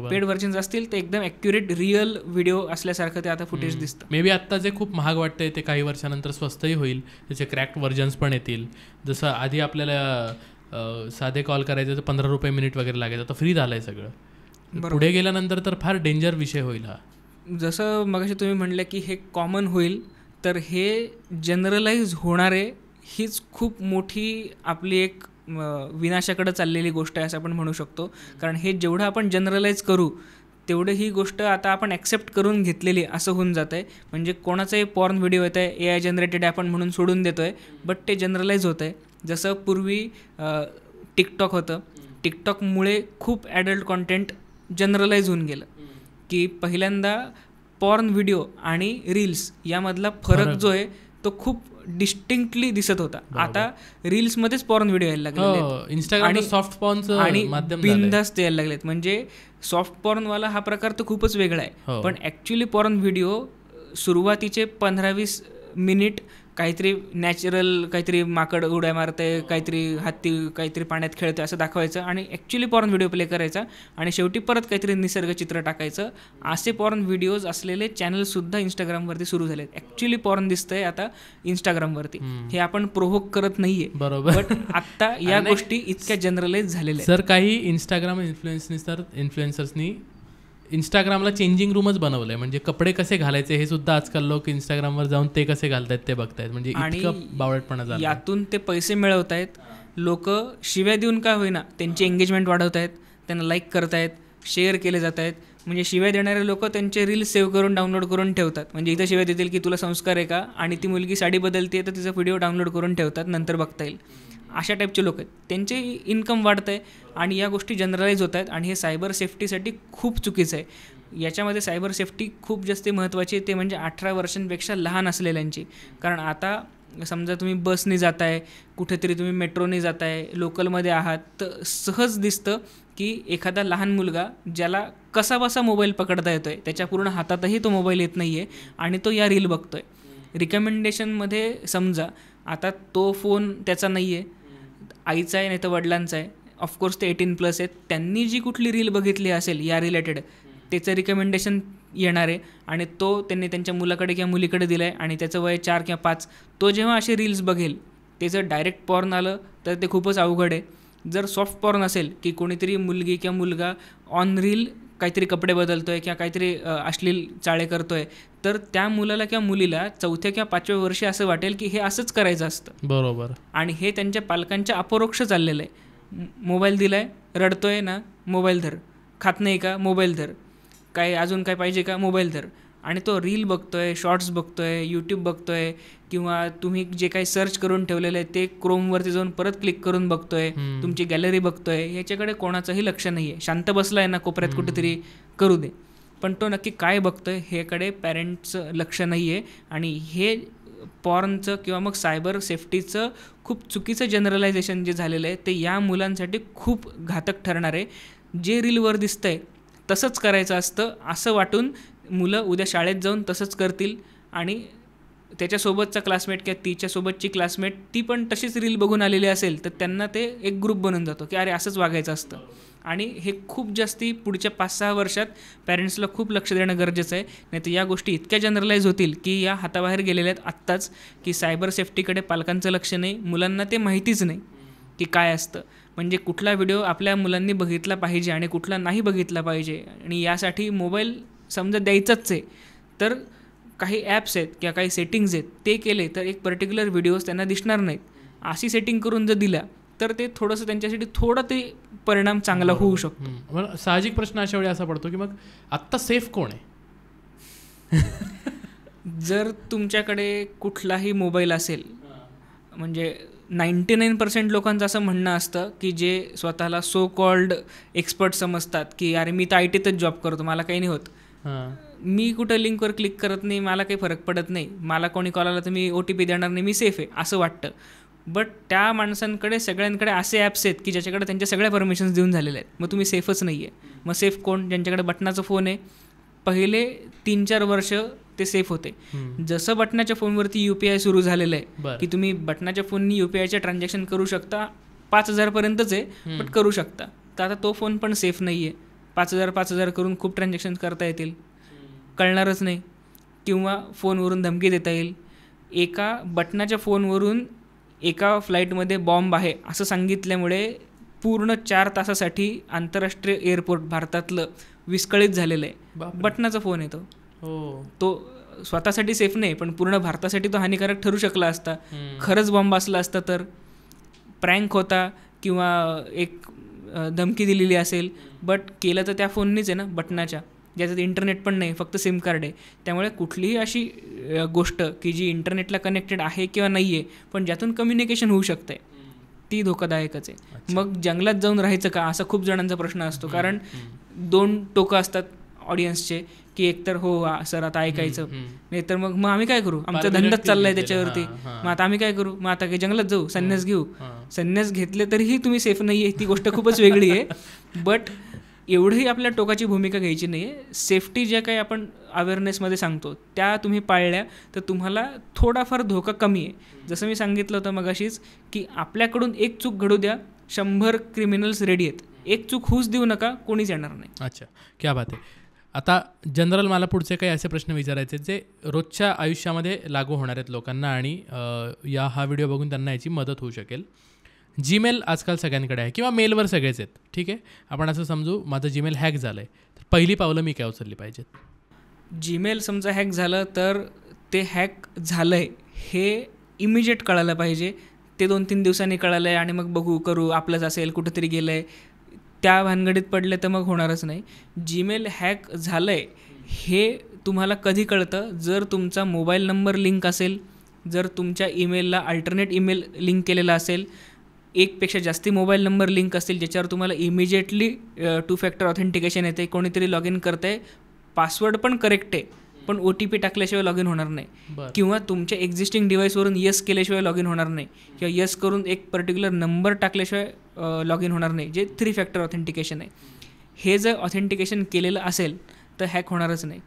S1: पेड व्हर्जन्स असतील तर एकदम ॲक्युरेट रिअल व्हिडिओ असल्यासारखं ते आता फुटेज दिसतं.
S2: मे बी आत्ता जे खूप महाग वाटतंय ते काही वर्षानंतर स्वस्तही होईल, त्याचे क्रॅक्ट व्हर्जन्स पण येतील. जसं आधी आपल्याला साधे कॉल करायचे तर 15 रुपये मिनिट वगैरे लागायचं, आता फ्री झालं आहे सगळं. पुढे गेल्यानंतर तर फार डेंजर विषय होईल हा.
S1: जसं मगाशी तुम्ही म्हणलं की हे कॉमन होईल, तर हे जनरलाइज होणारे हीच खूप मोठी आपली एक विनाशाकडे चाललेली गोष्ट आहे असं आपण म्हणू शकतो. कारण हे जेवढं आपण जनरलाइज करू तेवढं ही गोष्ट आता आपण ॲक्सेप्ट करून घेतलेली असं होऊन जातं आहे. म्हणजे कोणाचाही पॉर्न व्हिडिओ येत आहे AI जनरेटेड आपण म्हणून सोडून देतो आहे, बट ते जनरलाइज होतं आहे. जसं पूर्वी टिकटॉक होतं, टिकटॉकमुळे खूप ॲडल्ट कॉन्टेंट जनरलाइज होऊन गेलं की पहिल्यांदा पॉर्न व्हिडिओ आणि रील्स यामधला फरक जो आहे तो खूप डिस्टिंक्टली दिसत होता. आता रील्समध्येच पॉर्न व्हिडिओ यायला लागले,
S2: इंस्टाग्राम सॉफ्ट पॉर्नचं
S1: आणि बिनधास्त यायला लागलेत. म्हणजे सॉफ्ट पॉर्नवाला हा प्रकार तर खूपच वेगळा आहे, पण ॲक्च्युली पॉर्न व्हिडिओ सुरुवातीचे 15-20 मिनिट काहीतरी नॅचरल, काहीतरी माकड उड्या मारतंय, काहीतरी हत्ती काहीतरी पाण्यात खेळतंय असं दाखवायचं आणि ॲक्च्युली पॉर्न व्हिडिओ प्ले करायचा आणि शेवटी परत काहीतरी निसर्ग चित्र टाकायचं. असे पॉर्न व्हिडिओज असलेले चॅनलसुद्धा इंस्टाग्रामवरती सुरू झालेत. ॲक्च्युली पॉर्न दिसतंय आता इंस्टाग्रामवरती, हे आपण प्रोव्होक करत नाहीये.
S2: बरोबर.
S1: बट आत्ता या गोष्टी इतक्या जनरलाइज झालेल्या
S2: सर. काही इंस्टाग्राम इन्फ्लुएन्सर्सनी इंस्टाग्रामला चेंजिंग रूमच बनवलंय. म्हणजे कपडे कसे घालायचे हे सुद्धा आजकाल लोक इंस्टाग्रामवर जाऊन ते कसे घालतायत ते बघतायत. म्हणजे इतकं बावळटपणा झाला.
S1: यातून ते पैसे मिळवतायत. लोक शिव्या देऊन का होईना त्यांची एंगेजमेंट वाढवत आहेत, त्यांना लाईक करतायत, शेअर केले जात आहेत. म्हणजे शिवाय देणारे लोक त्यांचे रील्स सेव्ह करून डाउनलोड करून ठेवतात. म्हणजे इथं शिवाय देतील की तुला संस्कार आहे का, आणि ती मुलगी साडी बदलते तर तिचा व्हिडिओ डाउनलोड करून ठेवतात, नंतर बघता येईल. अशा टाईपचे लोक आहेत, त्यांचे इन्कम वाढतं आहे आणि या गोष्टी जनरलाइज होत आहेत. आणि हे सायबर सेफ्टीसाठी खूप चुकीचं आहे. याच्यामध्ये सायबर सेफ्टी खूप जास्त महत्त्वाची आहे, ते म्हणजे 18 वर्षांपेक्षा लहान असलेल्यांची. कारण आता समजा तुम्ही बसने जाताय, कुठेतरी तुम्ही मेट्रोने जाताय, लोकलमध्ये आहात, तर सहज दिसतं की एखादा लहान मुलगा ज्याला कसा बसा मोबाईल पकडता येतो आहे, त्याच्या पूर्ण हातातही तो मोबाईल येत नाही आहे आणि तो या रील बघतो आहे. रिकमेंडेशनमध्ये समजा आता तो फोन त्याचा नाही आहे, आईचा आहे नाही तर वडिलांचा आहे, ऑफकोर्स ते 18+ आहेत, त्यांनी जी कुठली रील बघितली असेल या रिलेटेड त्याचं रिकमेंडेशन येणार आहे आणि तो त्यांनी त्यांच्या मुलाकडे किंवा मुलीकडे दिला आहे आणि त्याचं वय 4 किंवा 5. तो जेव्हा असे रील्स बघेल, ते जर डायरेक्ट पॉर्न आलं तर ते खूपच अवघड आहे. जर सॉफ्ट पॉर्न असेल की कोणीतरी मुलगी किंवा मुलगा ऑन रील काहीतरी कपडे बदलतो आहे किंवा काहीतरी अश्लील चाळे करतो आहे, तर त्या मुलाला किंवा मुलीला 4थ्या किंवा 5व्या वर्षी असं वाटेल की हे असंच करायचं असतं.
S2: बरोबर.
S1: आणि हे त्यांच्या पालकांच्या अपरोक्ष चाललेलं आहे. मोबाईल दिला आहे, रडतो आहे ना, मोबाईल धर, खात नाही का, मोबाईल धर, काय अजून काय पाहिजे का, मोबाईल धर. आणि तो रील बघतो आहे, शॉर्ट्स बघतो आहे, यूट्यूब बघतो आहे, किंवा तुम्ही जे काही सर्च करून ठेवलेलं आहे ते क्रोमवरती जाऊन परत क्लिक करून बघतो आहे, तुमची गॅलरी बघतो आहे. ह्याच्याकडे कोणाचंही लक्ष नाही आहे. शांत बसला आहे ना कोपऱ्यात कुठेतरी, करू दे, पण तो नक्की काय बघतो आहे ह्याकडे पॅरेंट्सचं लक्ष नाही आहे. आणि हे पॉर्नचं किंवा मग सायबर सेफ्टीचं खूप चुकीचं जनरलायझेशन जे झालेलं आहे ते या मुलांसाठी खूप घातक ठरणार आहे. जे रीलवर दिसतं आहे तसंच करायचं असतं असं वाटून मुलं उद्या शाळेत जाऊन तसंच करतील आणि त्याच्यासोबतचा क्लासमेट किंवा तिच्यासोबतची क्लासमेट ती पण तशीच रील बघून आलेली असेल तर त्यांना ते एक ग्रुप बनून जातो की अरे असंच वागायचं असतं. आणि हे खूप जास्ती पुढच्या 5-6 वर्षात पॅरेंट्सला खूप लक्ष देणं गरजेचं आहे. नाही तर या गोष्टी इतक्या जनरलाइज होतील की या हाताबाहेर गेलेल्या आहेत आत्ताच, की सायबर सेफ्टीकडे पालकांचं लक्ष नाही, मुलांना ते माहितीच नाही की काय असतं. म्हणजे कुठला व्हिडिओ आपल्या मुलांनी बघितला पाहिजे आणि कुठला नाही बघितला पाहिजे. आणि यासाठी मोबाईल समजा द्यायचाच आहे तर काही ॲप्स आहेत किंवा काही सेटिंग्ज आहेत ते केले तर एक पर्टिक्युलर व्हिडिओज त्यांना दिसणार नाहीत. अशी सेटिंग करून जर दिल्या तर ते थोडंसं त्यांच्यासाठी थोडा ते परिणाम चांगला होऊ शकतो.
S2: मग साहजिक प्रश्न अशा वेळी असा पडतो की मग आत्ता सेफ कोण आहे?
S1: जर तुमच्याकडे कुठलाही मोबाईल असेल, म्हणजे 99% लोकांचं असं म्हणणं असतं की जे स्वतःला सो कॉल्ड एक्सपर्ट समजतात की अरे मी तर ITतच जॉब करतो, मला काही नाही होत, मी कुठं लिंकवर क्लिक करत नाही, मला काही फरक पडत नाही, मला कोणी कॉल आला तर मी OTP देणार नाही, मी सेफ आहे असं वाटतं. बट त्या माणसांकडे सगळ्यांकडे असे ॲप्स आहेत की ज्याच्याकडे त्यांच्या सगळ्या परमिशन्स देऊन झालेल्या आहेत. मग तुम्ही सेफच नाही आहे. मग सेफ कोण? ज्यांच्याकडे बटनाचा फोन आहे. पहिले 3-4 वर्ष ते सेफ होते. जसं बटनाच्या फोनवरती UPI सुरू झालेलं आहे की तुम्ही बटनाच्या फोननी UPIचे ट्रान्झॅक्शन करू शकता, 5,000पर्यंतच आहे बट करू शकता, तर आता तो फोन पण सेफ नाही आहे. 5,000 करून खूप ट्रान्झॅक्शन करता येतील, कळणारच नाही. किंवा फोनवरून धमकी देता येईल. एका बटनाच्या फोनवरून एका फ्लाईटमध्ये बॉम्ब आहे असं सांगितल्यामुळे पूर्ण 4 तासासाठी आंतरराष्ट्रीय एअरपोर्ट भारतातलं विस्कळीत झालेलं आहे. बटनाचा फोन आहे तो स्वतःसाठी सेफ नाही पण पूर्ण भारतासाठी तो हानिकारक ठरू शकला असता. खरंच बॉम्ब असला असता तर. प्रँक होता किंवा एक धमकी दिलेली असेल, बट केलं तर त्या फोननीच आहे ना, बटनाच्या, ज्याच्यात इंटरनेट पण नाही, फक्त सिम कार्ड आहे. त्यामुळे कुठलीही अशी गोष्ट की जी इंटरनेटला कनेक्टेड आहे किंवा नाही आहे पण ज्यातून कम्युनिकेशन होऊ शकतं ती धोकादायकच आहे. मग जंगलात जाऊन राहायचं का असा खूप जणांचा प्रश्न असतो. कारण 2 टोकं असतात ऑडियन्सचे की एकतर हो सर आता ऐकायचं, नाही तर मग आम्ही काय करू, आमचा धंदाच चाललाय त्याच्यावरती, मग आता आम्ही काय करू, मग आता काही जंगलात जाऊ, संन्यास घेऊ. संन्यास घेतले तरीही तुम्ही सेफ नाही आहे, ती गोष्ट खूपच वेगळी आहे. बट एवढंही आपल्या टोकाची भूमिका घ्यायची नाही आहे. सेफ्टी ज्या काही आपण अवेअरनेसमध्ये सांगतो त्या तुम्ही पाळल्या तर तुम्हाला थोडाफार धोका कमी आहे. जसं मी सांगितलं होतं मगाशीच की आपल्याकडून एक चूक घडू द्या, 100 क्रिमिनल्स रेडी आहेत, एक चूक होऊच देऊ नका, कोणीच येणार नाही.
S2: अच्छा, क्या बात आहे. आता जनरल मला पुढचे काही असे प्रश्न विचारायचे जे रोजच्या आयुष्यामध्ये लागू होणार आहेत लोकांना आणि हा व्हिडिओ बघून त्यांना याची मदत होऊ शकेल. जीमेल आजकाल सगळ्यांकडे आहे किंवा मेलवर सगळेच आहेत, ठीक आहे. आपण असं समजू माझं जीमेल हॅक झालं आहे, तर पहिली पावलं मी काय उचलली पाहिजेत?
S1: जीमेल समजा हॅक झालं तर ते हॅक झालं आहे हे इमिजिएट कळायला पाहिजे. ते 2-3 दिवसांनी कळालं आहे आणि मग बघू करू आपलंच असेल कुठंतरी गेलं आहे त्या भानगडीत पडले तर मग होणारच नाही. जीमेल हॅक झालं आहे हे तुम्हाला कधी कळतं, जर तुमचा मोबाईल नंबर लिंक असेल, जर तुमच्या ईमेलला अल्टरनेट ईमेल लिंक केलेला असेल, एकपेक्षा जास्ती मोबाईल नंबर लिंक असतील ज्याच्यावर तुम्हाला इमिजिएटली 2 फॅक्टर ऑथेंटिकेशन येते, कोणीतरी लॉग इन करतं आहे, पासवर्ड पण करेक्ट आहे पण OTP टाकल्याशिवाय लॉग इन होणार नाही, किंवा तुमच्या एक्झिस्टिंग डिव्हाइसवरून येस केल्याशिवाय लॉग इन होणार नाही, किंवा येस करून एक पर्टिक्युलर नंबर टाकल्याशिवाय लॉग इन होणार नाही, जे 3 फॅक्टर ऑथेंटिकेशन आहे. हे जर ऑथेंटिकेशन केलेलं असेल तर हॅक होणारच नाही.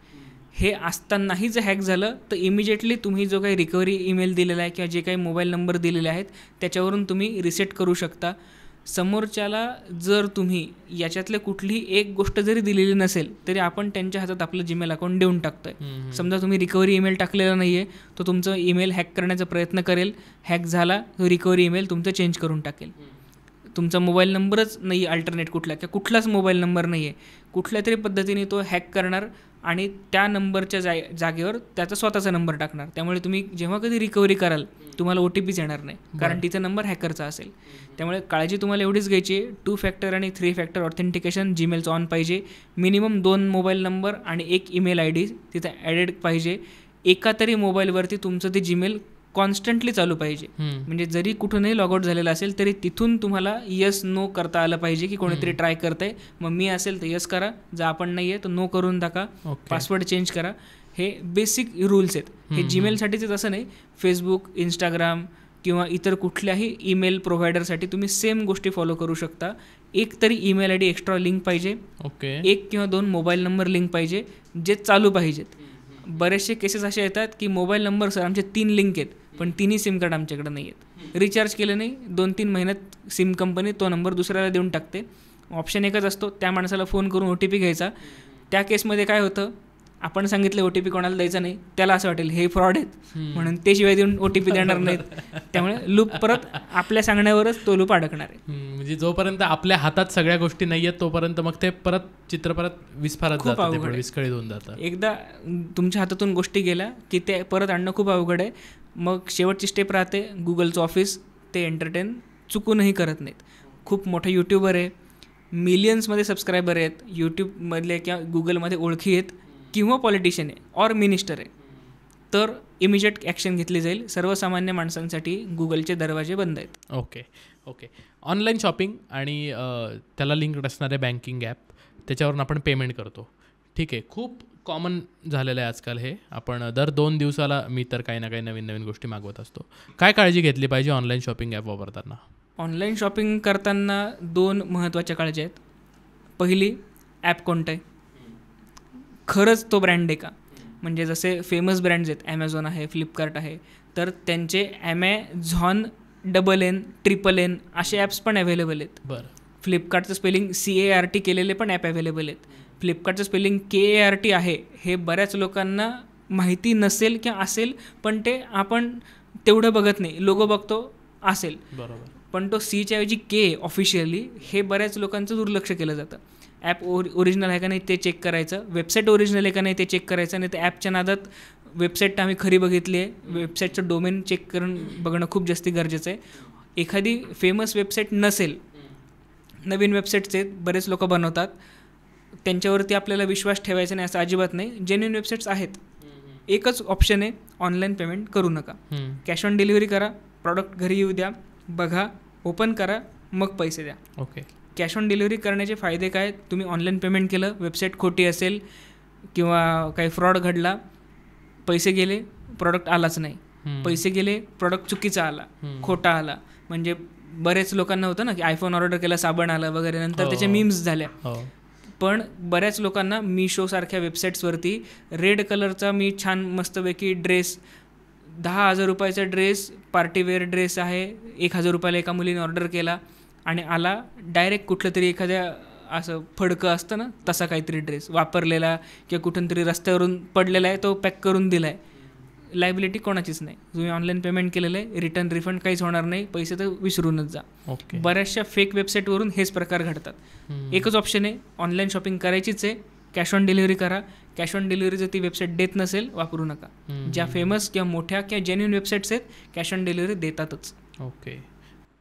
S1: हे असतानाही जर हॅक झालं तर इमिजिएटली तुम्ही जो काही रिकव्हरी ईमेल दिलेला आहे किंवा जे काही मोबाईल नंबर दिलेले आहेत त्याच्यावरून तुम्ही रिसेट करू शकता. समोरच्याला जर तुम्ही याच्यातले कुठलीही एक गोष्ट जरी दिलेली नसेल तरी आपण त्यांच्या हातात आपलं जीमेल अकाउंट देऊन टाकतो आहे. समजा तुम्ही रिकव्हरी ईमेल टाकलेला नाही आहे, तो तुमचं ईमेल हॅक करण्याचा प्रयत्न करेल, हॅक झाला तो रिकव्हरी ईमेल तुमचं चेंज करून टाकेल. तुमचा मोबाईल नंबरच नाही आहे अल्टरनेट कुठला, किंवा कुठलाच मोबाईल नंबर नाही आहे, कुठल्या तरी पद्धतीने तो हॅक करणार आणि त्या नंबरच्या जागेवर त्याचा स्वतःचा नंबर टाकणार. त्यामुळे तुम्ही जेव्हा कधी रिकव्हरी कराल तुम्हाला OTPच येणार नाही, कारण तिचा नंबर हॅकरचा असेल. त्यामुळे काळजी तुम्हाला एवढीच घ्यायची आहे, 2 फॅक्टर आणि 3 फॅक्टर ऑथेंटिकेशन जीमेलचं ऑन पाहिजे. मिनिमम 2 मोबाईल नंबर आणि 1 ईमेल ID तिथं ॲडेड पाहिजे. एका तरी मोबाईलवरती तुमचं ते जीमेल कॉन्स्टंटली चालू पाहिजे. म्हणजे जरी कुठूनही लॉगआउट झालेलं असेल तरी तिथून तुम्हाला येस नो करता आलं पाहिजे, की कोणीतरी ट्राय करतंय, मग मी असेल तर येस करा, जर आपण नाही आहे तर नो करून टाका, पासवर्ड चेंज करा. हे बेसिक रूल्स आहेत. हे जीमेलसाठीच असं नाही, फेसबुक, इंस्टाग्राम किंवा इतर कुठल्याही ईमेल प्रोव्हायडरसाठी तुम्ही सेम गोष्टी फॉलो करू शकता. एक तरी ईमेल ID एक्स्ट्रा लिंक पाहिजे, एक किंवा 2 मोबाईल नंबर लिंक पाहिजे जे चालू पाहिजेत. बरेचसे केसेस असे येतात की मोबाईल नंबर सर आमचे 3 लिंक आहेत पण 3ही सिम कार्ड आमच्याकडे नाही आहेत, रिचार्ज केलं नाही, 2-3 महिन्यात सिम कंपनी तो नंबर दुसऱ्याला देऊन टाकते. ऑप्शन एकच असतो, त्या माणसाला फोन करून OTP घ्यायचा. त्या केसमध्ये काय होतं, आपण सांगितलं OTP कोणाला द्यायचा नाही, त्याला असं वाटेल हे फ्रॉड आहेत म्हणून ते शिवाय देऊन OTP देणार नाहीत. त्यामुळे लूप परत आपल्या सांगण्यावरच तो लूप अडकणार आहे.
S2: म्हणजे जोपर्यंत आपल्या हातात सगळ्या गोष्टी नाही आहेत तोपर्यंत मग ते चित्र परत विस्फारत जातं, विस्कळीत होऊन जातं.
S1: एकदा तुमच्या हातातून गोष्टी गेल्या की ते परत आणणं खूप अवघड आहे. मग शेवटची स्टेप राहते गुगलचं ऑफिस, ते एंटरटेन चुकूनही करत नाहीत. खूप मोठे यूट्यूबर आहे, मिलियन्समध्ये सबस्क्रायबर आहेत, यूट्यूबमधले किंवा गुगलमध्ये ओळखी आहेत, किंवा पॉलिटिशियन आहे ऑर मिनिस्टर आहे, तर इमिजिएट ॲक्शन घेतली जाईल. सर्वसामान्य माणसांसाठी गुगलचे दरवाजे बंद आहेत.
S2: ओके. ऑनलाईन शॉपिंग आणि त्याला लिंक असणारे बँकिंग ॲप, त्याच्यावरून आपण पेमेंट करतो. ठीक आहे, खूप कॉमन झालेलं आहे आजकाल हे. आपण दर 2 दिवसाला मी तर काही ना काही नवीन गोष्टी मागवत असतो. काय काळजी घेतली पाहिजे ऑनलाईन शॉपिंग ॲप वापरताना?
S1: ऑनलाईन शॉपिंग करताना 2 महत्त्वाच्या काळजी आहेत. पहिली, ॲप कोणतं आहे, खरंच तो ब्रँड आहे का. म्हणजे जसे फेमस ब्रँड्स आहेत, ॲमेझॉन आहे, फ्लिपकार्ट आहे, तर त्यांचे ॲमेझॉन NN, NNN असे ॲप्स पण अवेलेबल आहेत.
S2: बरं.
S1: फ्लिपकार्टचं स्पेलिंग CART केलेले पण ॲप अवेलेबल आहेत. फ्लिपकार्टचं स्पेलिंग KART आहे हे बऱ्याच लोकांना माहिती नसेल किंवा असेल, पण ते आपण तेवढं बघत नाही, लोगो बघतो असेल,
S2: बरोबर, पण
S1: तो Cच्या ऐवजी K ऑफिशियली, हे बऱ्याच लोकांचं दुर्लक्ष केलं जातं. ॲप ओरिजिनल आहे का नाही ते चेक करायचं, वेबसाईट ओरिजिनल आहे का नाही ते चेक करायचं. नाही तर ॲपच्या नादात वेबसाईट आम्ही खरी बघितली आहे, वेबसाईटचं डोमेन चेक करून बघणं खूप जास्त गरजेचं आहे. एखादी फेमस वेबसाईट नसेल, नवीन वेबसाईट्स आहेत, बरेच लोक बनवतात, त्यांच्यावरती आपल्याला विश्वास ठेवायचा नाही असं अजिबात नाही. जेन्युइन वेबसाईट्स आहेत. एकच ऑप्शन आहे, ऑनलाईन पेमेंट करू नका, कॅश ऑन डिलिव्हरी करा. प्रॉडक्ट घरी येऊ द्या, बघा, ओपन करा, मग पैसे द्या.
S2: ओके.
S1: कॅश ऑन डिलिव्हरी करण्याचे फायदे काय, तुम्ही ऑनलाईन पेमेंट केलं, वेबसाईट खोटी असेल किंवा काही फ्रॉड घडला, पैसे गेले, प्रॉडक्ट आलाच नाही, पैसे गेले, प्रॉडक्ट चुकीचा आला, खोटा आला. म्हणजे बरेच लोकांना होतं ना की आयफोन ऑर्डर केला, साबण आला वगैरे, नंतर त्याच्या मीम्स झाल्या. पण बऱ्याच लोकांना मिशोसारख्या वेबसाईट्सवरती रेड कलरचा मी छान मस्तपैकी ड्रेस, 10,000 रुपयाचा ड्रेस, पार्टीवेअर ड्रेस आहे, 1,000 रुपयाला एका मुलीने ऑर्डर केला आणि आला डायरेक्ट कुठलं तरी एखाद्या असं फडकं असतं ना तसा काहीतरी ड्रेस वापरलेला किंवा कुठून तरी रस्त्यावरून पडलेला आहे, तो पॅक करून दिला आहे. लायबिलिटी कोणाचीच नाही, तुम्ही ऑनलाईन पेमेंट केलेलं आहे, रिटर्न रिफंड काहीच होणार नाही, पैसे तर विसरूनच जा. बऱ्याचशा फेक वेबसाईटवरून हेच प्रकार घडतात. एकच ऑप्शन आहे, ऑनलाईन शॉपिंग करायचीच आहे, कॅश ऑन डिलिव्हरी करा. कॅश ऑन डिलिव्हरी जर ती वेबसाईट देत नसेल वापरू नका. ज्या फेमस किंवा मोठ्या किंवा जेन्युइन वेबसाईट्स आहेत कॅश ऑन डिलिव्हरी देतातच.
S2: ओके.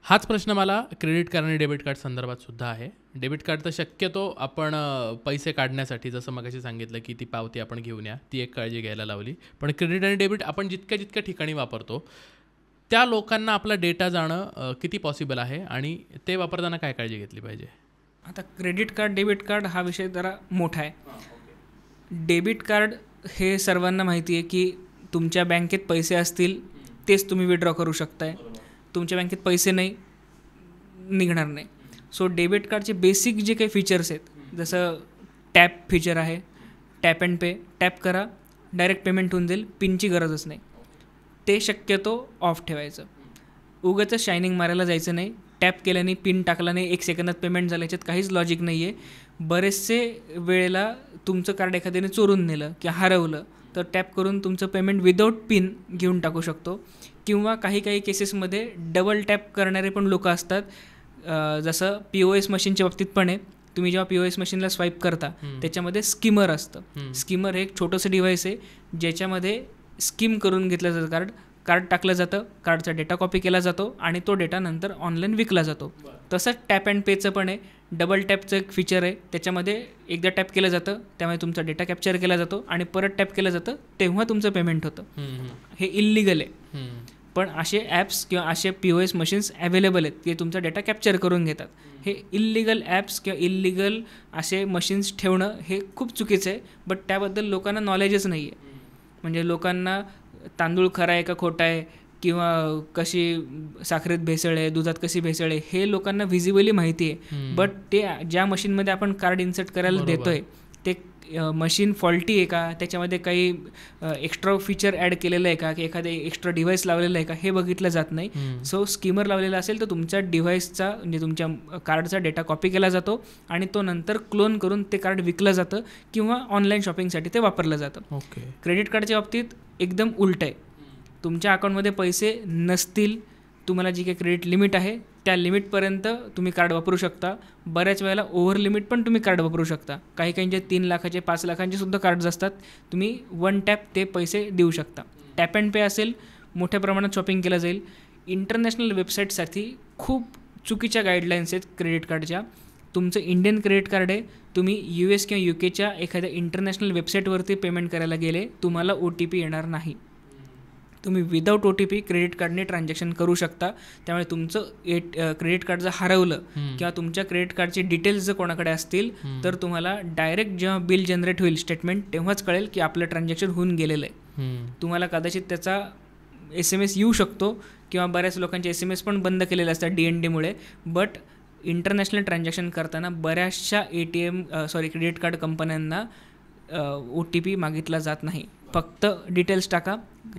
S2: हाच प्रश्न मला क्रेडिट कार्ड आणि डेबिट कार्ड संदर्भात सुद्धा आहे. डेबिट कार्ड तर शक्यतो आपण पैसे काढण्यासाठी जसं मगाशी सांगितलं की ती पावती आपण घेऊन या, ती एक काळजी घ्यायला लावली. पण क्रेडिट आणि डेबिट आपण जितक्या ठिकाणी वापरतो त्या लोकांना आपला डेटा जाणं किती पॉसिबल आहे आणि ते वापरताना काय काळजी घेतली पाहिजे?
S1: आता क्रेडिट कार्ड डेबिट कार्ड हा विषय जरा मोठा आहे. डेबिट कार्ड हे सर्वांना माहिती आहे की तुमच्या बँकेत पैसे असतील तेच तुम्ही विड्रॉ करू शकताय. तुमच्या बँकेत पैसे नाही, निघणार नाही. सो डेबिट कार्डचे बेसिक जे काही फीचर्स आहेत, जसं टॅप फीचर आहे, टॅप अँड पे, टॅप करा डायरेक्ट पेमेंट होऊन जाईल, पिनची गरजच नाही, ते शक्यतो ऑफ ठेवायचं. उगाच शायनिंग मारायला जायचं नाही. टॅप केल्याने, पिन टाकला नाही, 1 सेकंदात पेमेंट झालं, याच्यात काहीच लॉजिक नाही आहे. बरेचसे वेळेला तुमचं कार्ड एखाद्याने चोरून नेलं किंवा हरवलं तर टॅप करून तुमचं पेमेंट विदाऊट पिन घेऊन टाकू शकतो. किंवा काही केसेसमध्ये डबल टॅप करणारे पण लोक असतात. जसं POS मशीनच्या बाबतीत पण आहे. तुम्ही जेव्हा POS मशीनला स्वाईप करता त्याच्यामध्ये स्किमर असतं. स्किमर हे एक छोटंसं डिव्हाइस आहे ज्याच्यामध्ये स्कीम करून घेतलं जातं. कार्ड टाकलं जातं, कार्डचा डेटा कॉपी केला जातो आणि तो डेटा नंतर ऑनलाईन विकला जातो. तसंच टॅप अँड पेचं पण आहे. डबल टॅपचं एक फीचर आहे, त्याच्यामध्ये एकदा टॅप केलं जातं त्यामुळे तुमचा डेटा कॅप्चर केला जातो आणि परत टॅप केलं जातं तेव्हा तुमचं पेमेंट होतं. हे इल्लिगल आहे. पण असे ॲप्स किंवा असे POS मशीन्स अवेलेबल आहेत की तुमचा डेटा कॅप्चर करून घेतात. हे इल्लिगल ॲप्स किंवा इल्लिगल असे मशीन्स ठेवणं हे खूप चुकीचं आहे. बट त्याबद्दल लोकांना नॉलेजच नाही आहे. म्हणजे लोकांना तांदूळ खरा आहे का खोटा आहे किंवा कशी साखरेत भेसळ आहे, दुधात कशी भेसळ आहे, हे लोकांना व्हिजिबली माहिती आहे. बट ते ज्या मशीनमध्ये आपण कार्ड इन्सर्ट करायला देतोय ते मशीन फॉल्टी आहे का, त्याच्यामध्ये काही एक्स्ट्रा फीचर ॲड केलेलं आहे का, की एखादे एक्स्ट्रा डिव्हाइस लावलेलं आहे का, हे बघितलं जात नाही. सो स्कीमर लावलेला असेल तर तुमच्या डिव्हाइसचा म्हणजे तुमच्या कार्डचा डेटा कॉपी केला जातो आणि तो नंतर क्लोन करून ते कार्ड विकलं जातं किंवा ऑनलाईन शॉपिंगसाठी ते वापरलं जातं. क्रेडिट कार्डच्या बाबतीत एकदम उलट आहे. तुमच्या अकाउंटमध्ये पैसे नसतील, तुम्हाला जी काही क्रेडिट लिमिट आहे त्या लिमिटपर्यंत तुम्ही कार्ड वापरू शकता. बऱ्याच वेळेला ओव्हर लिमिट पण तुम्ही कार्ड वापरू शकता. काहींचे 3 लाखाचे 5 लाखांचे सुद्धा कार्ड्स असतात. तुम्ही 1 टॅप ते पैसे देऊ शकता. टॅप अँड पे असेल, मोठ्या प्रमाणात शॉपिंग केलं जाईल. इंटरनॅशनल वेबसाईटसाठी खूप चुकीच्या गाईडलाईन्स आहेत क्रेडिट कार्डच्या. तुमचं इंडियन क्रेडिट कार्ड आहे, तुम्ही US किंवा UKच्या एखाद्या इंटरनॅशनल वेबसाईटवरती पेमेंट करायला गेले, तुम्हाला OTP येणार नाही. तुम्ही विदाऊट OTP क्रेडिट कार्डने ट्रान्झॅक्शन करू शकता. त्यामुळे तुमचं क्रेडिट कार्ड जर हरवलं किंवा तुमच्या क्रेडिट कार्डचे डिटेल्स जर कोणाकडे असतील तर तुम्हाला डायरेक्ट जेव्हा बिल जनरेट होईल स्टेटमेंट तेव्हाच कळेल की आपलं ट्रान्झॅक्शन होऊन गेलेलं आहे. तुम्हाला कदाचित त्याचा SMS येऊ शकतो किंवा बऱ्याच लोकांचे SMS पण बंद केलेले असतात DNDमुळे. बट इंटरनॅशनल ट्रान्झॅक्शन करताना बऱ्याचशा क्रेडिट कार्ड कंपन्यांना OTP मागितला जात नाही. फक्त डिटेल्स टाका,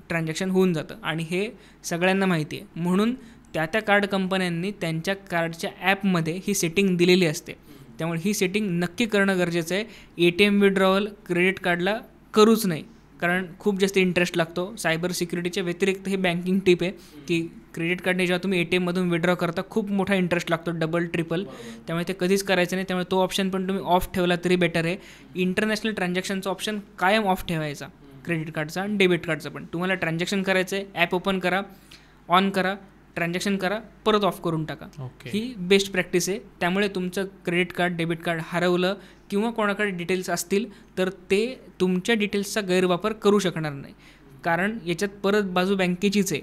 S1: ट्रान्झॅक्शन होऊन जातं आणि हे सगळ्यांना माहिती आहे. म्हणून त्या कार्ड कंपन्यांनी त्यांच्या कार्डच्या ॲपमध्ये ही सेटिंग दिलेली असते. त्यामुळे ही सेटिंग नक्की करणं गरजेचं आहे. ATM विड्रॉवल क्रेडिट कार्डला करूच नाही, कारण खूप जास्त इंटरेस्ट लागतो. सायबर सिक्युरिटीच्या व्यतिरिक्त ही बँकिंग टिप आहे की क्रेडिट कार्डने जेव्हा तुम्ही ATMमधून विड्रॉ करता खूप मोठा इंटरेस्ट लागतो, डबल ट्रिपल. त्यामुळे ते कधीच करायचं नाही. त्यामुळे तो ऑप्शन पण तुम्ही ऑफ ठेवला तरी बेटर आहे. इंटरनॅशनल ट्रान्झॅक्शनचा ऑप्शन कायम ऑफ ठेवायचा, क्रेडिट कार्डचा आणि डेबिट कार्डचा पण. तुम्हाला ट्रान्झॅक्शन करायचं आहे, ॲप ओपन करा, ऑन करा, ट्रान्झॅक्शन करा, परत ऑफ करून टाका. ही बेस्ट प्रॅक्टिस आहे. त्यामुळे तुमचं क्रेडिट कार्ड डेबिट कार्ड हरवलं किंवा कोणाकडे डिटेल्स असतील तर ते तुमच्या डिटेल्सचा गैरवापर करू शकणार नाही. कारण याच्यात परत बाजू बँकेचीच आहे.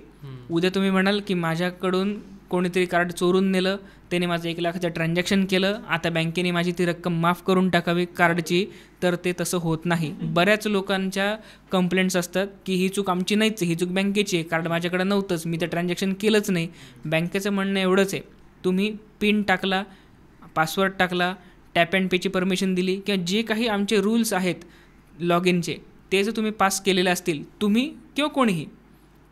S1: उद्या तुम्ही म्हणाल की माझ्याकडून कोणीतरी कार्ड चोरून नेलं, त्याने माझं 1 लाखाचं ट्रान्झॅक्शन केलं, आता बँकेने माझी ती रक्कम माफ करून टाकावी कार्डची, तर ते तसं होत नाही. बऱ्याच लोकांच्या कंप्लेंट्स असतात की ही चूक आमची नाहीच, ही चूक बँकेची आहे, कार्ड माझ्याकडे नव्हतंच, मी ते ट्रान्झॅक्शन केलंच नाही. बँकेचं म्हणणं एवढंच आहे, तुम्ही पिन टाकला, पासवर्ड टाकला, टॅप अँड पेची परमिशन दिली किंवा जे काही आमचे रूल्स आहेत लॉग इनचे ते जर तुम्ही पास केलेले असतील, तुम्ही किंवा कोणीही,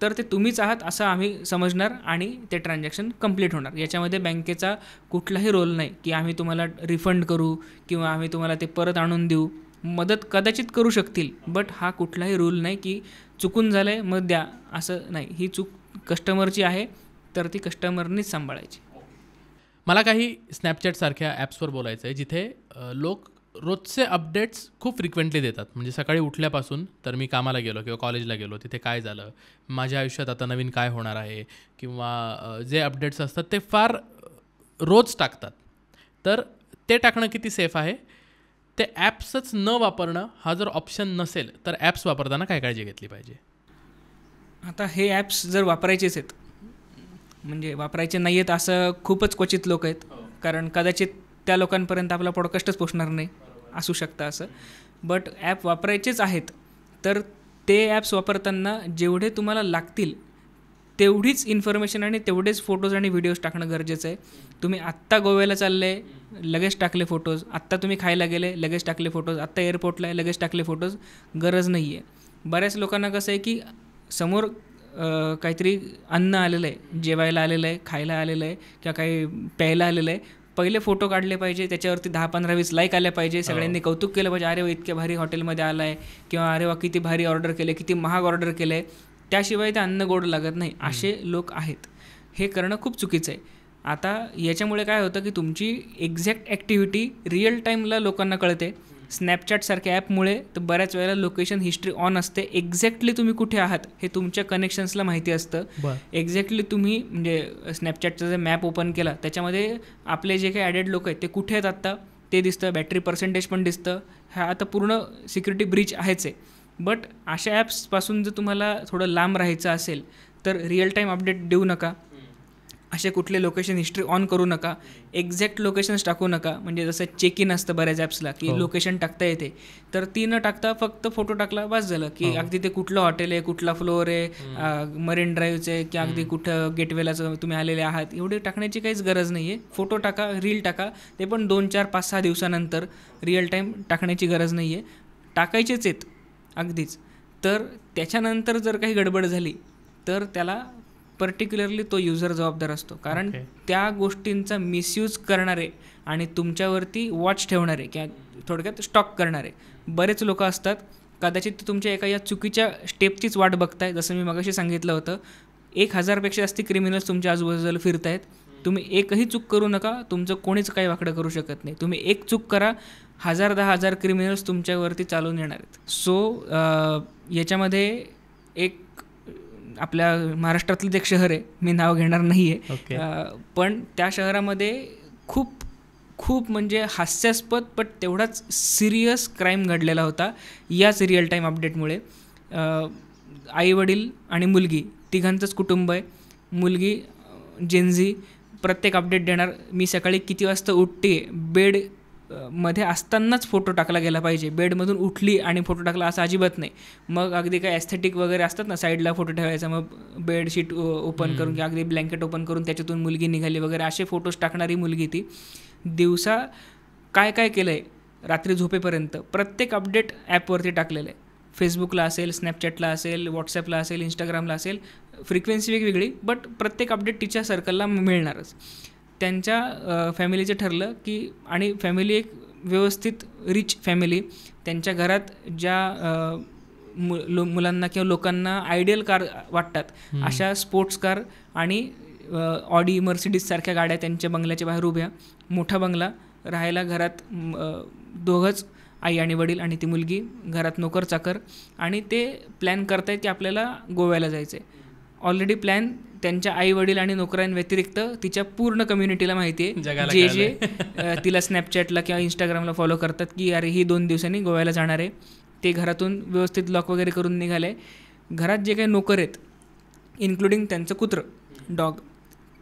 S1: तर ते तुम्हीच आहात असं आम्ही समजणार आणि ते ट्रान्झॅक्शन कंप्लीट होणार. याच्यामध्ये बँकेचा कुठलाही रोल नाही की आम्ही तुम्हाला रिफंड करू किंवा आम्ही तुम्हाला ते परत आणून देऊ. मदत कदाचित करू शकतील, बट हा कुठलाही रूल नाही की चुकून झालं आहे मग द्या, असं नाही. ही चूक कस्टमरची आहे तर ती कस्टमरनीच सांभाळायची.
S2: मला काही स्नॅपचॅटसारख्या ॲप्सवर बोलायचं आहे जिथे लोक रोजचे अपडेट्स खूप फ्रिक्वेंटली देतात. म्हणजे सकाळी उठल्यापासून तर मी कामाला गेलो किंवा कॉलेजला गेलो, तिथे काय झालं, माझ्या आयुष्यात आता नवीन काय होणार आहे, किंवा जे अपडेट्स असतात ते फार रोज टाकतात. तर ते टाकणं किती सेफ आहे? ते ॲप्सच न वापरणं हा जर ऑप्शन नसेल तर ॲप्स वापरताना काय काळजी घेतली पाहिजे?
S1: आता हे ॲप्स जर वापरायचेच आहेत, म्हणजे वापरायचे नाही आहेत असं खूपच क्वचित लोक आहेत, कारण कदाचित त्या लोकांपर्यंत आपला पॉडकास्टच पोचणार नाही, असू शकतं असं. बट ॲप वापरायचेच आहेत तर ते ॲप्स वापरताना जेवढे तुम्हाला लागतील तेवढीच इन्फॉर्मेशन आणि तेवढेच फोटोज आणि व्हिडिओज टाकणं गरजेचं आहे. तुम्ही आत्ता गोव्याला चालले, लगेच टाकले फोटोज, आत्ता तुम्ही खायला गेले, लगेच टाकले फोटोज, आत्ता एअरपोर्टला आहे, लगेच टाकले फोटोज, गरज नाही आहे. बऱ्याच लोकांना कसं आहे की समोर काहीतरी अन्न आलेलं आहे, जेवायला आलेलं आहे, खायला आलेलं आहे किंवा काही प्यायला आलेलं आहे, पहिले फोटो काढले पाहिजे, त्याच्यावरती 10, 15, 20 लाईक आले पाहिजे, सगळ्यांनी कौतुक केलं पाहिजे, अरे वा इतक्या भारी हॉटेलमध्ये आला आहे, किंवा अरे वा किती भारी ऑर्डर केलं, किती महाग ऑर्डर केलं आहे, त्याशिवाय ते अन्न गोड लागत नाही, असे लोक आहेत. हे करणं खूप चुकीचं आहे. आता याच्यामुळे काय होतं की तुमची एक्झॅक्ट ॲक्टिव्हिटी रिअल टाईमला लोकांना कळते. स्नॅपचॅटसारख्या ॲपमुळे तर बऱ्याच वेळेला लोकेशन हिस्ट्री ऑन असते, एक्झॅक्टली तुम्ही कुठे आहात हे तुमच्या कनेक्शन्सला माहिती असतं. एक्झॅक्टली तुम्ही म्हणजे स्नॅपचॅटचा जर मॅप ओपन केला त्याच्यामध्ये आपले जे काही ॲडेड लोक आहेत ते कुठे आहेत आत्ता ते दिसतं, बॅटरी पर्सेंटेज पण दिसतं. हा आता पूर्ण सिक्युरिटी ब्रीच आहेच आहे. बट अशा ॲप्सपासून जर तुम्हाला थोडं लांब राहायचं असेल तर रिअल टाईम अपडेट देऊ नका, असे कुठले लोकेशन हिस्ट्री ऑन करू नका, एक्झॅक्ट लोकेशन्स टाकू नका. म्हणजे जसं चेक इन असतं बऱ्याच ॲप्सला की लोकेशन टाकता येते, तर ती न टाकता फक्त फोटो टाकला बस झालं की अगदी ते कुठलं हॉटेल आहे, कुठला फ्लोअर आहे, मरीन ड्राईव्हचं आहे की अगदी कुठं गेटवेलाच तुम्ही आलेले आहात, एवढे टाकण्याची काहीच गरज नाही आहे. फोटो टाका, रील टाका, ते पण 2, 4, 5, 6 दिवसानंतर. रिअल टाईम टाकण्याची गरज नाही आहे. टाकायचेच आहेत अगदीच. तर त्याच्यानंतर जर काही गडबड झाली तर त्याला पर्टिक्युलरली तो युजर जबाबदार असतो, कारण त्या गोष्टींचा मिसयूज करणारे आणि तुमच्यावरती वॉच ठेवणारे किंवा थोडक्यात स्टॉक करणारे बरेच लोक असतात. कदाचित ते तुमच्या एका या चुकीच्या स्टेपचीच वाट बघताय. जसं मी मगाशी सांगितलं होतं, 1000पेक्षा जास्ती क्रिमिनल्स तुमच्या आजूबाजूला फिरत आहेत. तुम्ही एकही चूक करू नका, तुमचं कोणीच काही वाकडं करू शकत नाही. तुम्ही एक चूक करा, 1000, 10,000 क्रिमिनल्स तुमच्यावरती चालून येणार आहेत. सो याच्यामध्ये एक आपल्या महाराष्ट्रातलं एक शहर आहे, मी नाव घेणार नाही आहे, पण त्या शहरामध्ये खूप खूप म्हणजे हास्यास्पद पण तेवढाच सिरियस क्राईम घडलेला होता याच रिअल टाईम अपडेटमुळे. आईवडील आणि मुलगी तिघांचंच कुटुंब आहे. मुलगी जेनझी, प्रत्येक अपडेट देणार, मी सकाळी किती वाजता उठते, बेड मध्ये असतानाच फोटो टाकला गेला पाहिजे, बेडमधून उठली आणि फोटो टाकला असं अजिबात नाही. मग अगदी काय ॲस्थेटिक वगैरे असतात ना, साईडला फोटो ठेवायचा, मग बेडशीट ओपन करून किंवा अगदी ब्लँकेट ओपन करून त्याच्यातून मुलगी निघाली वगैरे, असे फोटोज टाकणारी मुलगी ती. दिवसा काय काय केलं आहे रात्री झोपेपर्यंत प्रत्येक अपडेट ॲपवरती टाकलेलं आहे. फेसबुकला असेल, स्नॅपचॅटला असेल, व्हॉट्सॲपला असेल, इंस्टाग्रामला असेल, फ्रिक्वेन्सी वेगवेगळी, बट प्रत्येक अपडेट तिच्या सर्कलला मिळणारच. त्यांच्या फॅमिलीचं ठरलं की, आणि फॅमिली एक व्यवस्थित रिच फॅमिली, त्यांच्या घरात ज्या मुलांना किंवा लोकांना आयडियल कार वाटतात अशा स्पोर्ट्स कार आणि ऑडी, मर्सिडीजसारख्या गाड्या त्यांच्या बंगल्याच्या बाहेर उभ्या. मोठा बंगला, राहायला घरात दोघंच, आई आणि वडील आणि ती मुलगी, घरात नोकर चाकर. आणि ते प्लॅन करतायत की आपल्याला गोव्याला जायचं आहे. ऑलरेडी प्लॅन त्यांच्या आई वडील आणि नोकऱ्यांव्यतिरिक्त तिच्या पूर्ण कम्युनिटीला माहिती आहे, जे जे तिला स्नॅपचॅटला किंवा इंस्टाग्रामला फॉलो करतात की अरे ही 2 दिवसांनी गोव्याला जाणार आहे. ते घरातून व्यवस्थित लॉक वगैरे करून निघाले. घरात जे काही नोकर आहेत, इन्क्लुडिंग त्यांचं कुत्रं, डॉग,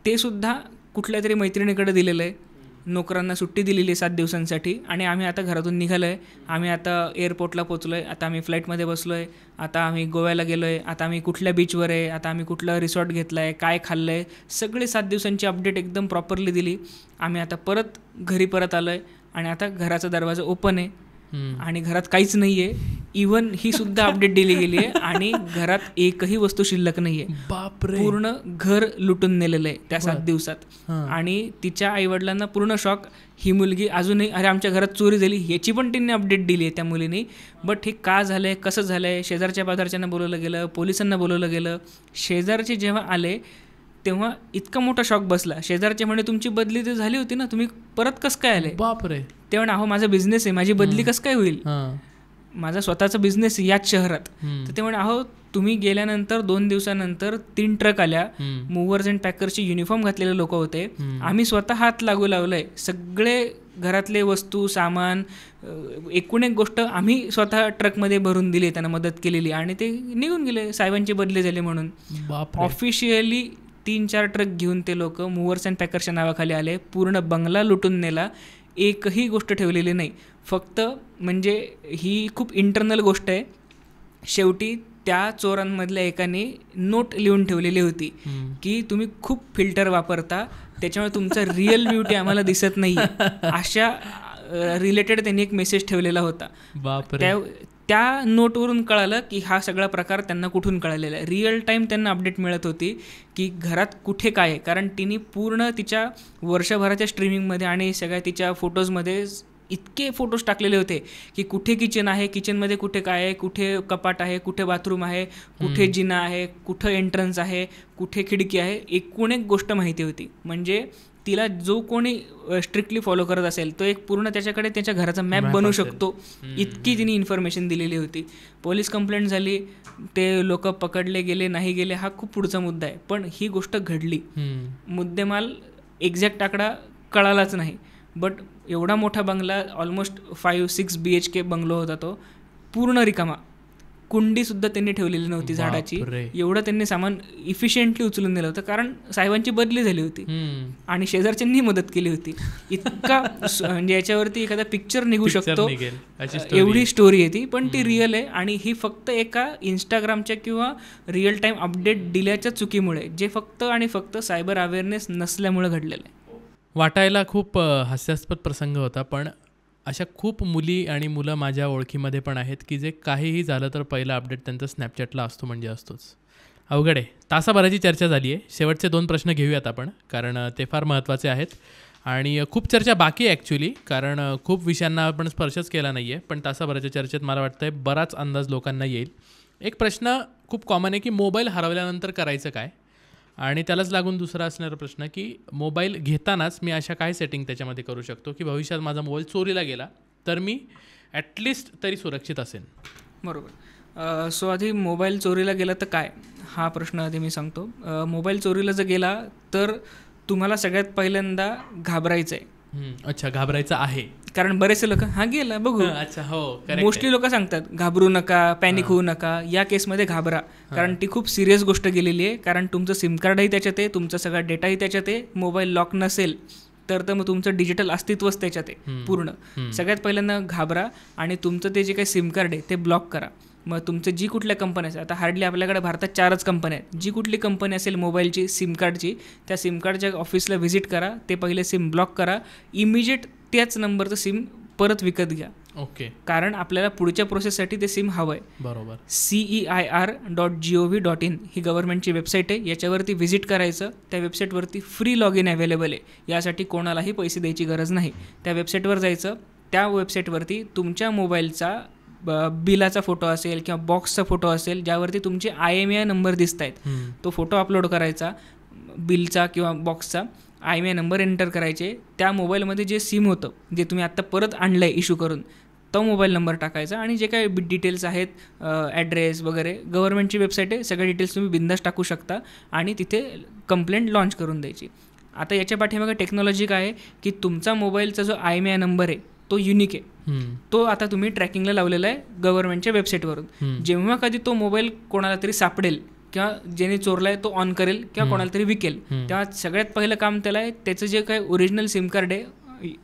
S1: ते सुद्धा कुठल्या तरी मैत्रिणीकडे दिलेलं आहे. नोकरांना सुट्टी दिलेली आहे 7 दिवसांसाठी, आणि आम्ही आता घरातून निघालो आहे, आम्ही आता एअरपोर्टला पोचलो आहे, आता आम्ही फ्लाईटमध्ये बसलो आहे, आता आम्ही गोव्याला गेलो आहे, आता आम्ही कुठल्या बीचवर आहे, आता आम्ही कुठलं रिसॉर्ट घेतलं आहे, काय खाल्लं आहे, सगळे 7 दिवसांची अपडेट एकदम प्रॉपरली दिली. आम्ही आता परत घरी परत आलो आहे आणि आता घराचा दरवाजा ओपन आहे आणि घरात काहीच नाही आहे. इव्हन ही सुद्धा अपडेट दिली गेली आहे आणि घरात एकही वस्तू शिल्लक नाही आहे.
S2: बापरे,
S1: पूर्ण घर लुटून नेलेलं आहे त्या 7 दिवसात. आणि तिच्या आईवडिलांना पूर्ण शॉक. ही मुलगी अजूनही, अरे आमच्या घरात चोरी झाली, ह्याची पण तिने अपडेट दिली आहे त्या मुलीने. बट हे का झालं आहे, कसं झालं आहे, शेजारच्या पाजारच्यांना बोलवलं गेलं, पोलिसांना बोलवलं गेलं. शेजारचे जेव्हा आले तेव्हा इतका मोठा शॉक बसला. शेजारचे म्हणे तुमची बदली तर झाली होती ना, तुम्ही परत कसं काय आले?
S2: बापरे.
S1: ते म्हणे अहो माझा बिझनेस आहे, माझी बदली कसं काय होईल, माझा स्वतःचा बिझनेस आहे याच शहरात. तर ते म्हणे अहो तुम्ही गेल्यानंतर 2 दिवसानंतर 3 ट्रक आल्या, मूव्हर्स अँड पॅकर्सची युनिफॉर्म घातलेले लोक होते, आम्ही स्वतः हात लागू लावलंय, सगळे घरातले वस्तू सामान एकूण एक गोष्ट आम्ही स्वतः ट्रकमध्ये भरून दिली, त्यांना मदत केलेली आणि ते निघून गेले साहेबांची बदली झाली म्हणून. ऑफिशियली 3-4 ट्रक घेऊन ते लोक मूव्हर्स अँड पॅकर्सच्या नावाखाली आले, पूर्ण बंगला लुटून नेला, एकही गोष्ट ठेवलेली नाही. फक्त म्हणजे ही खूप इंटरनल गोष्ट आहे. शेवटी त्या चोरांमधल्या एकाने नोट लिहून ठेवलेली होती की तुम्ही खूप फिल्टर वापरता, त्याच्यामुळे तुमचा रिअल ब्युटी आम्हाला दिसत नाही, अशा रिलेटेड त्यांनी एक मेसेज ठेवलेला होता. त्या नोटवरून कळालं की हा सगळा प्रकार त्यांना कुठून कळलेला आहे. रिअल टाईम त्यांना अपडेट मिळत होती की घरात कुठे काय आहे, कारण तिने पूर्ण तिच्या वर्षभराच्या स्ट्रीमिंगमध्ये आणि सगळ्या तिच्या फोटोजमध्ये इतके फोटोज टाकलेले होते की कुठे किचन आहे, किचनमध्ये कुठे काय आहे, कुठे कपाट आहे, कुठे बाथरूम आहे, कुठे जिना आहे, कुठं एंट्रन्स आहे, कुठे खिडकी आहे, एकूण एक गोष्ट माहिती होती. म्हणजे तिला जो कोणी स्ट्रिक्टली फॉलो करत असेल तो एक पूर्ण त्याच्याकडे त्याच्या घराचा मॅप बनवू शकतो, इतकी तिने इन्फॉर्मेशन दिलेली होती. पोलीस कंप्लेंट झाली, ते लोक पकडले गेले नाही गेले हा खूप पुढचा मुद्दा आहे, पण ही गोष्ट घडली. मुद्देमाल एक्झॅक्ट आकडा कळालाच नाही, बट एवढा मोठा बंगला, ऑलमोस्ट 5-6 BHK बंगलो होता तो, पूर्ण रिकामा, कुंडीसुद्धा त्यांनी ठेवलेली नव्हती झाडाची, एवढं त्यांनी सामान इफिशियंटली उचलून दिलं होतं, कारण साहेबांची बदली झाली होती आणि शेजारच्यांनी मदत केली होती. इतका म्हणजे याच्यावरती एखादा पिक्चर निघू शकतो एवढी स्टोरी आहे ती, पण ती रिअल आहे. आणि ही फक्त एका इंस्टाग्रामच्या किंवा रिअल टाईम अपडेट दिल्याच्या चुकीमुळे, जे फक्त आणि फक्त सायबर अवेअरनेस नसल्यामुळे घडलेलं आहे.
S2: वाटायला खूप हास्यास्पद प्रसंग होता, पण अशा खूप मुली आणि मुलं माझ्या ओळखीमध्ये पण आहेत की जे काहीही झालं तर पहिला अपडेट त्यांचा स्नॅपचॅटला असतो म्हणजे असतोच. अवघड आहे. तासाभराची चर्चा झाली आहे. शेवटचे 2 प्रश्न घेऊयात आपण, कारण ते फार महत्त्वाचे आहेत आणि खूप चर्चा बाकी आहे ॲक्च्युली, कारण खूप विषयांना आपण स्पर्शच केला नाही आहे, पण तासाभराच्या चर्चेत मला वाटतं आहे बराच अंदाज लोकांना येईल. एक प्रश्न खूप कॉमन आहे की मोबाईल हरवल्यानंतर करायचं काय, आणि त्यालाच लागून दुसरा असणारा प्रश्न की मोबाईल घेतानाच मी अशा काय सेटिंग त्याच्यामध्ये करू शकतो की भविष्यात माझा मोबाईल चोरीला गेला तर मी ॲटलिस्ट तरी सुरक्षित असेन.
S1: बरोबर. सो आधी मोबाईल चोरीला गेला तर काय, हा प्रश्न आधी मी सांगतो. मोबाईल चोरीला जर गेला तर तुम्हाला सगळ्यात पहिल्यांदा घाबरायचं आहे.
S2: अच्छा, घाबरायचं आहे,
S1: कारण बरेचसे लोक हा गेला बघू.
S2: अच्छा, हो,
S1: मोस्टली लोक सांगतात घाबरू नका, पॅनिक होऊ नका. या केसमध्ये घाबरा, कारण ती खूप सिरियस गोष्ट गेलेली आहे. कारण तुमचं सिम कार्डही त्याच्यात आहे, तुमचा सगळा डेटाही त्याच्यात आहे. मोबाईल लॉक नसेल तर मग तुमचं डिजिटल अस्तित्वच त्याच्यात आहे पूर्ण. सगळ्यात पहिल्यांदा घाबरा आणि तुमचं ते जे काही सिम कार्ड आहे ते ब्लॉक करा. मग तुमचं जी कुठल्या कंपनी असेल, आता हार्डली आपल्याकडे भारतात 4च कंपन्या आहेत, जी कुठली कंपनी असेल मोबाईलची सिम कार्डची, त्या सिम कार्डच्या ऑफिसला व्हिजिट करा, ते पहिले सिम ब्लॉक करा, इमिजिएट त्याच नंबरचं सिम परत विकत घ्या.
S2: ओके,
S1: कारण आपल्याला पुढच्या प्रोसेससाठी ते सिम हवं आहे.
S2: बरोबर.
S1: CEIR.gov.in ही गव्हर्नमेंटची वेबसाईट आहे, याच्यावरती व्हिजिट करायचं. त्या वेबसाईटवरती फ्री लॉग इन अवेलेबल आहे, यासाठी कोणालाही पैसे द्यायची गरज नाही. त्या वेबसाईटवर जायचं, त्या वेबसाईटवरती तुमच्या मोबाईलचा बिलाचा फोटो असेल किंवा बॉक्सचा फोटो असेल ज्यावरती तुमचे IMEI नंबर दिसत आहेत, तो फोटो अपलोड करायचा, बिलचा किंवा बॉक्सचा IMEI नंबर एंटर करायचे. त्या मोबाईलमध्ये जे सिम होतं, जे तुम्ही आत्ता परत आणलं आहे इश्यू करून, तो मोबाईल नंबर टाकायचा आणि जे काही डिटेल्स आहेत, ॲड्रेस वगैरे, गव्हर्नमेंटची वेबसाईट आहे, सगळे डिटेल्स तुम्ही बिंदास टाकू शकता आणि तिथे कंप्लेंट लॉन्च करून द्यायची. आता याच्या पाठीमागे टेक्नॉलॉजी काय आहे की तुमचा मोबाईलचा जो IMEI नंबर आहे तो युनिक आहे, तो आता तुम्ही ट्रॅकिंगला लावलेला आहे गव्हर्नमेंटच्या वेबसाईटवरून. जेव्हा कधी तो मोबाईल कोणाला तरी सापडेल किंवा ज्याने चोरला आहे तो ऑन करेल किंवा कोणाला तरी विकेल, तेव्हा सगळ्यात पहिलं काम त्याला आहे त्याचं जे काही ओरिजिनल सिम कार्ड आहे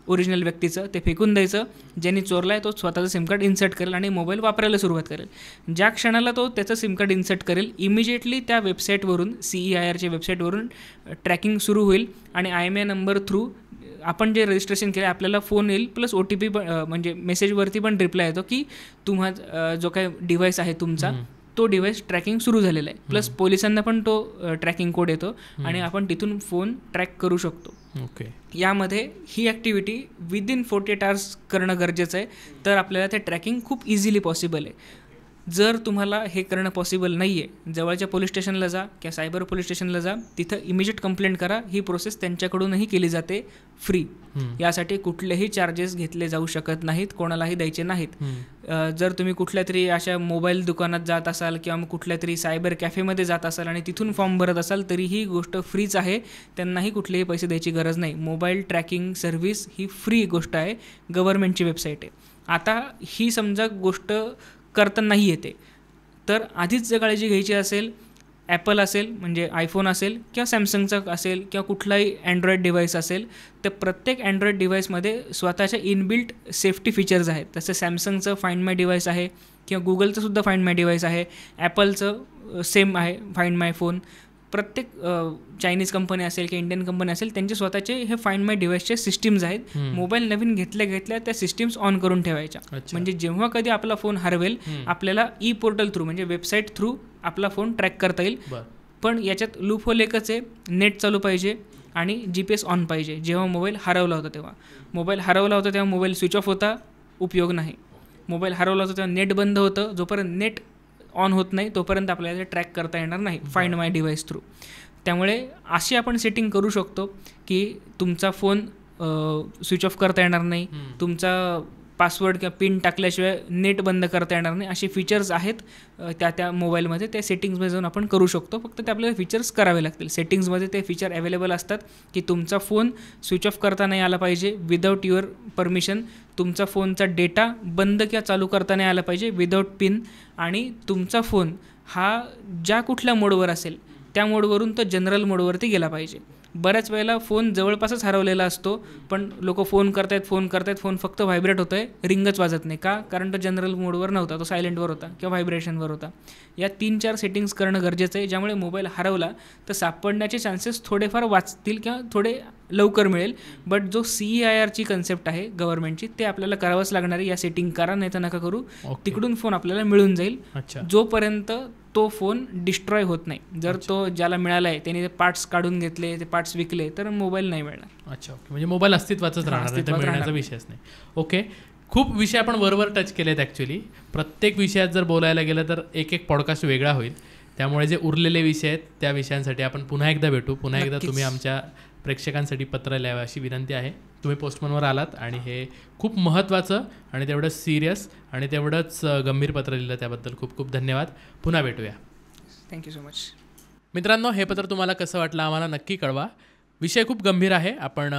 S1: ओरिजिनल व्यक्तीचं ते फेकून द्यायचं. ज्यांनी चोरला आहे तो स्वतःचं सिम कार्ड इन्सर्ट करेल आणि मोबाईल वापरायला सुरुवात करेल. ज्या क्षणाला तो त्याचं सिम कार्ड इन्सर्ट करेल, इमिजिएटली त्या वेबसाईटवरून, CEIRच्या वेबसाईटवरून ट्रॅकिंग सुरू होईल आणि IMEI नंबर थ्रू आपण जे रजिस्ट्रेशन केलं आपल्याला फोन येईल, प्लस OTP पण, म्हणजे मेसेजवरती पण रिप्लाय येतो की तुम्हा जो काही डिव्हाइस आहे तुमचा तो डिव्हाइस ट्रॅकिंग सुरू झालेला आहे. प्लस पोलिसांना पण तो ट्रॅकिंग कोड येतो आणि आपण तिथून फोन ट्रॅक करू शकतो.
S2: ओके,
S1: यामध्ये ही ॲक्टिव्हिटी विदिन 48 hours करणं गरजेचं आहे, तर आपल्याला ते ट्रॅकिंग खूप इझिली पॉसिबल आहे. जर तुम्हाला हे करणं पॉसिबल नाही आहे, जवळच्या पोलीस स्टेशनला जा किंवा सायबर पोलीस स्टेशनला जा, तिथं इमिजिएट कंप्लेंट करा. ही प्रोसेस त्यांच्याकडूनही केली जाते फ्री. यासाठी कुठलेही चार्जेस घेतले जाऊ शकत नाहीत, कोणालाही द्यायचे नाहीत. जर तुम्ही कुठल्या तरी अशा मोबाईल दुकानात जात असाल किंवा मग कुठल्या तरी सायबर कॅफेमध्ये जात असाल आणि तिथून फॉर्म भरत असाल तरी ही गोष्ट फ्रीच आहे, त्यांनाही कुठलेही पैसे द्यायची गरज नाही. मोबाईल ट्रॅकिंग सर्व्हिस ही फ्री गोष्ट आहे, गव्हर्नमेंटची वेबसाईट आहे. आता ही समजा गोष्ट करता नाही येते तर आधीच जर काळजी घ्यायची असेल, ॲपल असेल म्हणजे आयफोन असेल किंवा सॅमसंगचा असेल किंवा कुठलाही अँड्रॉईड डिव्हाइस असेल, तर प्रत्येक अँड्रॉईड डिव्हाइसमध्ये स्वतःच्या इनबिल्ट सेफ्टी फीचर्स आहेत. तसं सॅमसंगचं फाइंड माय डिव्हाइस आहे किंवा गुगलचं सुद्धा फाइंड माय डिव्हाइस आहे, ॲपलचं सेम आहे फाइंड माय फोन. प्रत्येक चायनीज कंपनी असेल किंवा इंडियन कंपनी असेल त्यांचे स्वतःचे हे फाइंड माय डिव्हाइसचे सिस्टीम्स आहेत. मोबाईल नवीन घेतल्या त्या सिस्टीम्स ऑन करून ठेवायच्या, म्हणजे जेव्हा कधी आपला फोन हरवेल आपल्याला ई पोर्टल थ्रू म्हणजे वेबसाईट थ्रू आपला फोन ट्रॅक करता येईल. पण याच्यात लूप होल एकच आहे, नेट चालू पाहिजे आणि GPS ऑन पाहिजे. जेव्हा मोबाईल हरवला होता तेव्हा मोबाईल स्विच ऑफ होता, उपयोग नाही. मोबाईल हरवला होता तेव्हा नेट बंद होतं, जोपर्यंत नेट ऑन होत नाही तोपर्यंत आपल्याला ते ट्रॅक करता येणार नाही फाइंड माय डिव्हाइस थ्रू. त्यामुळे अशी आपण सेटिंग करू शकतो की तुमचा फोन स्विच ऑफ करता येणार नाही, तुमचा पासवर्ड किंवा पिन टाकल्याशिवाय नेट बंद करता येणार नाही. असे फीचर्स आहेत त्या मोबाईलमध्ये, त्या सेटिंग्समध्ये जाऊन आपण करू शकतो. फक्त ते आपल्याला फीचर्स करावे लागतील. सेटिंग्समध्ये ते फीचर अवेलेबल असतात की तुमचा फोन स्विच ऑफ करता नाही आला पाहिजे विदाऊट युअर परमिशन, तुमचा फोनचा डेटा बंद किंवा चालू करता नाही आला पाहिजे विदाऊट पिन, आणि तुमचा फोन हा ज्या कुठल्या मोडवर असेल त्या मोडवरून तो जनरल मोडवरती गेला पाहिजे. बऱ्याच वेळेला फोन जवळपासच हरवलेला असतो, पण लोक फोन करतायत, फोन फक्त व्हायब्रेट होतो आहे, रिंगच वाजत नाही. का? कारण तो जनरल मोडवर नव्हता, तो सायलेंटवर होता किंवा व्हायब्रेशनवर होता. या 3-4 सेटिंग्स करणं गरजेचं आहे, ज्यामुळे मोबाईल हरवला तर सापडण्याचे चान्सेस थोडेफार वाचतील किंवा थोडे लवकर मिळेल. बट जो CEIRची कन्सेप्ट आहे गव्हर्नमेंटची, ते आपल्याला करावंच लागणार आहे. या सेटिंग करा, नाही तर नका करू. तिकडून फोन आपल्याला मिळून जाईल जोपर्यंत तो फोन डिस्ट्रॉय होत नाही. जर तो ज्याला मिळाला आहे त्याने ते पार्ट्स काढून घेतले, ते पार्ट्स विकले, तर मोबाईल नाही मिळणार.
S2: अच्छा, ओके. म्हणजे मोबाईल अस्तित्वाचाच राहणार नाही, तर मिळण्याचा विषयच नाही. ओके, खूप विषय आपण वरवर टच केलेत. ॲक्च्युली प्रत्येक विषयात जर बोलायला गेलं तर एक पॉडकास्ट वेगळा होईल. त्यामुळे जे उरलेले विषय आहेत त्या विषयांसाठी आपण पुन्हा एकदा भेटू. पुन्हा एकदा तुम्ही आमच्या प्रेक्षकांसाठी पत्र लिहावं अशी विनंती आहे. तुम्ही पोस्टमनवर आलात आणि हे खूप महत्त्वाचं आणि तेवढंच सिरियस आणि तेवढंच गंभीर पत्र लिहिलं, त्याबद्दल खूप खूप धन्यवाद. पुन्हा भेटूया.
S1: Thank you so much.
S2: मित्रांनो, हे पत्र तुम्हाला कसं वाटलं आम्हाला नक्की कळवा. विषय खूप गंभीर आहे. आपण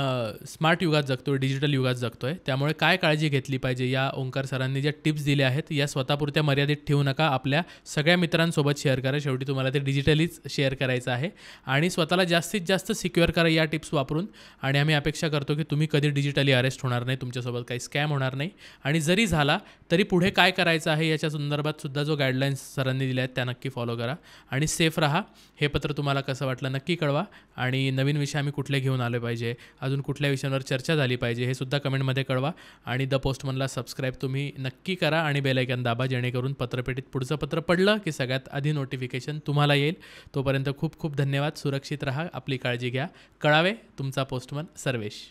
S2: स्मार्ट युगात जगतोय, डिजिटल युगात जगतोय. त्यामुळे काय काळजी घेतली पाहिजे, या ओंकार सरांनी ज्या टिप्स दिल्या आहेत या स्वतःपुरत्या मर्यादित ठेवू नका, आपल्या सगळ्या मित्रांसोबत शेअर करा. शेवटी तुम्हाला ते डिजिटलीच शेअर करायचं आहे आणि स्वतःला जास्तीत जास्त सिक्युअर करा या टिप्स वापरून. आणि आम्ही अपेक्षा करतो की तुम्ही कधी डिजिटली अरेस्ट होणार नाही, तुमच्यासोबत काही स्कॅम होणार नाही. आणि जरी झाला तरी पुढे काय करायचं आहे याच्या संदर्भात सुद्धा जो गाईडलाईन्स सरांनी दिल्या आहेत त्या नक्की फॉलो करा आणि सेफ राहा. हे पत्र तुम्हाला कसं वाटलं नक्की कळवा. आणि नवीन विषय आम्ही कुठले घेऊन आले पाहिजे, अजून कुठल्या विषयांवर चर्चा झाली पाहिजे, हे सुद्धा कमेंटमध्ये कळवा. आणि द पोस्टमनला सबस्क्राईब तुम्ही नक्की करा आणि बेल आयकॉन दाबा, जेणेकरून पत्रपेटीत पुढचं पत्र पडलं की सगळ्यात आधी नोटिफिकेशन तुम्हाला येईल. तोपर्यंत खूप खूप धन्यवाद. सुरक्षित राहा, आपली काळजी घ्या. कळावे तुमचा पोस्टमन सर्वेश.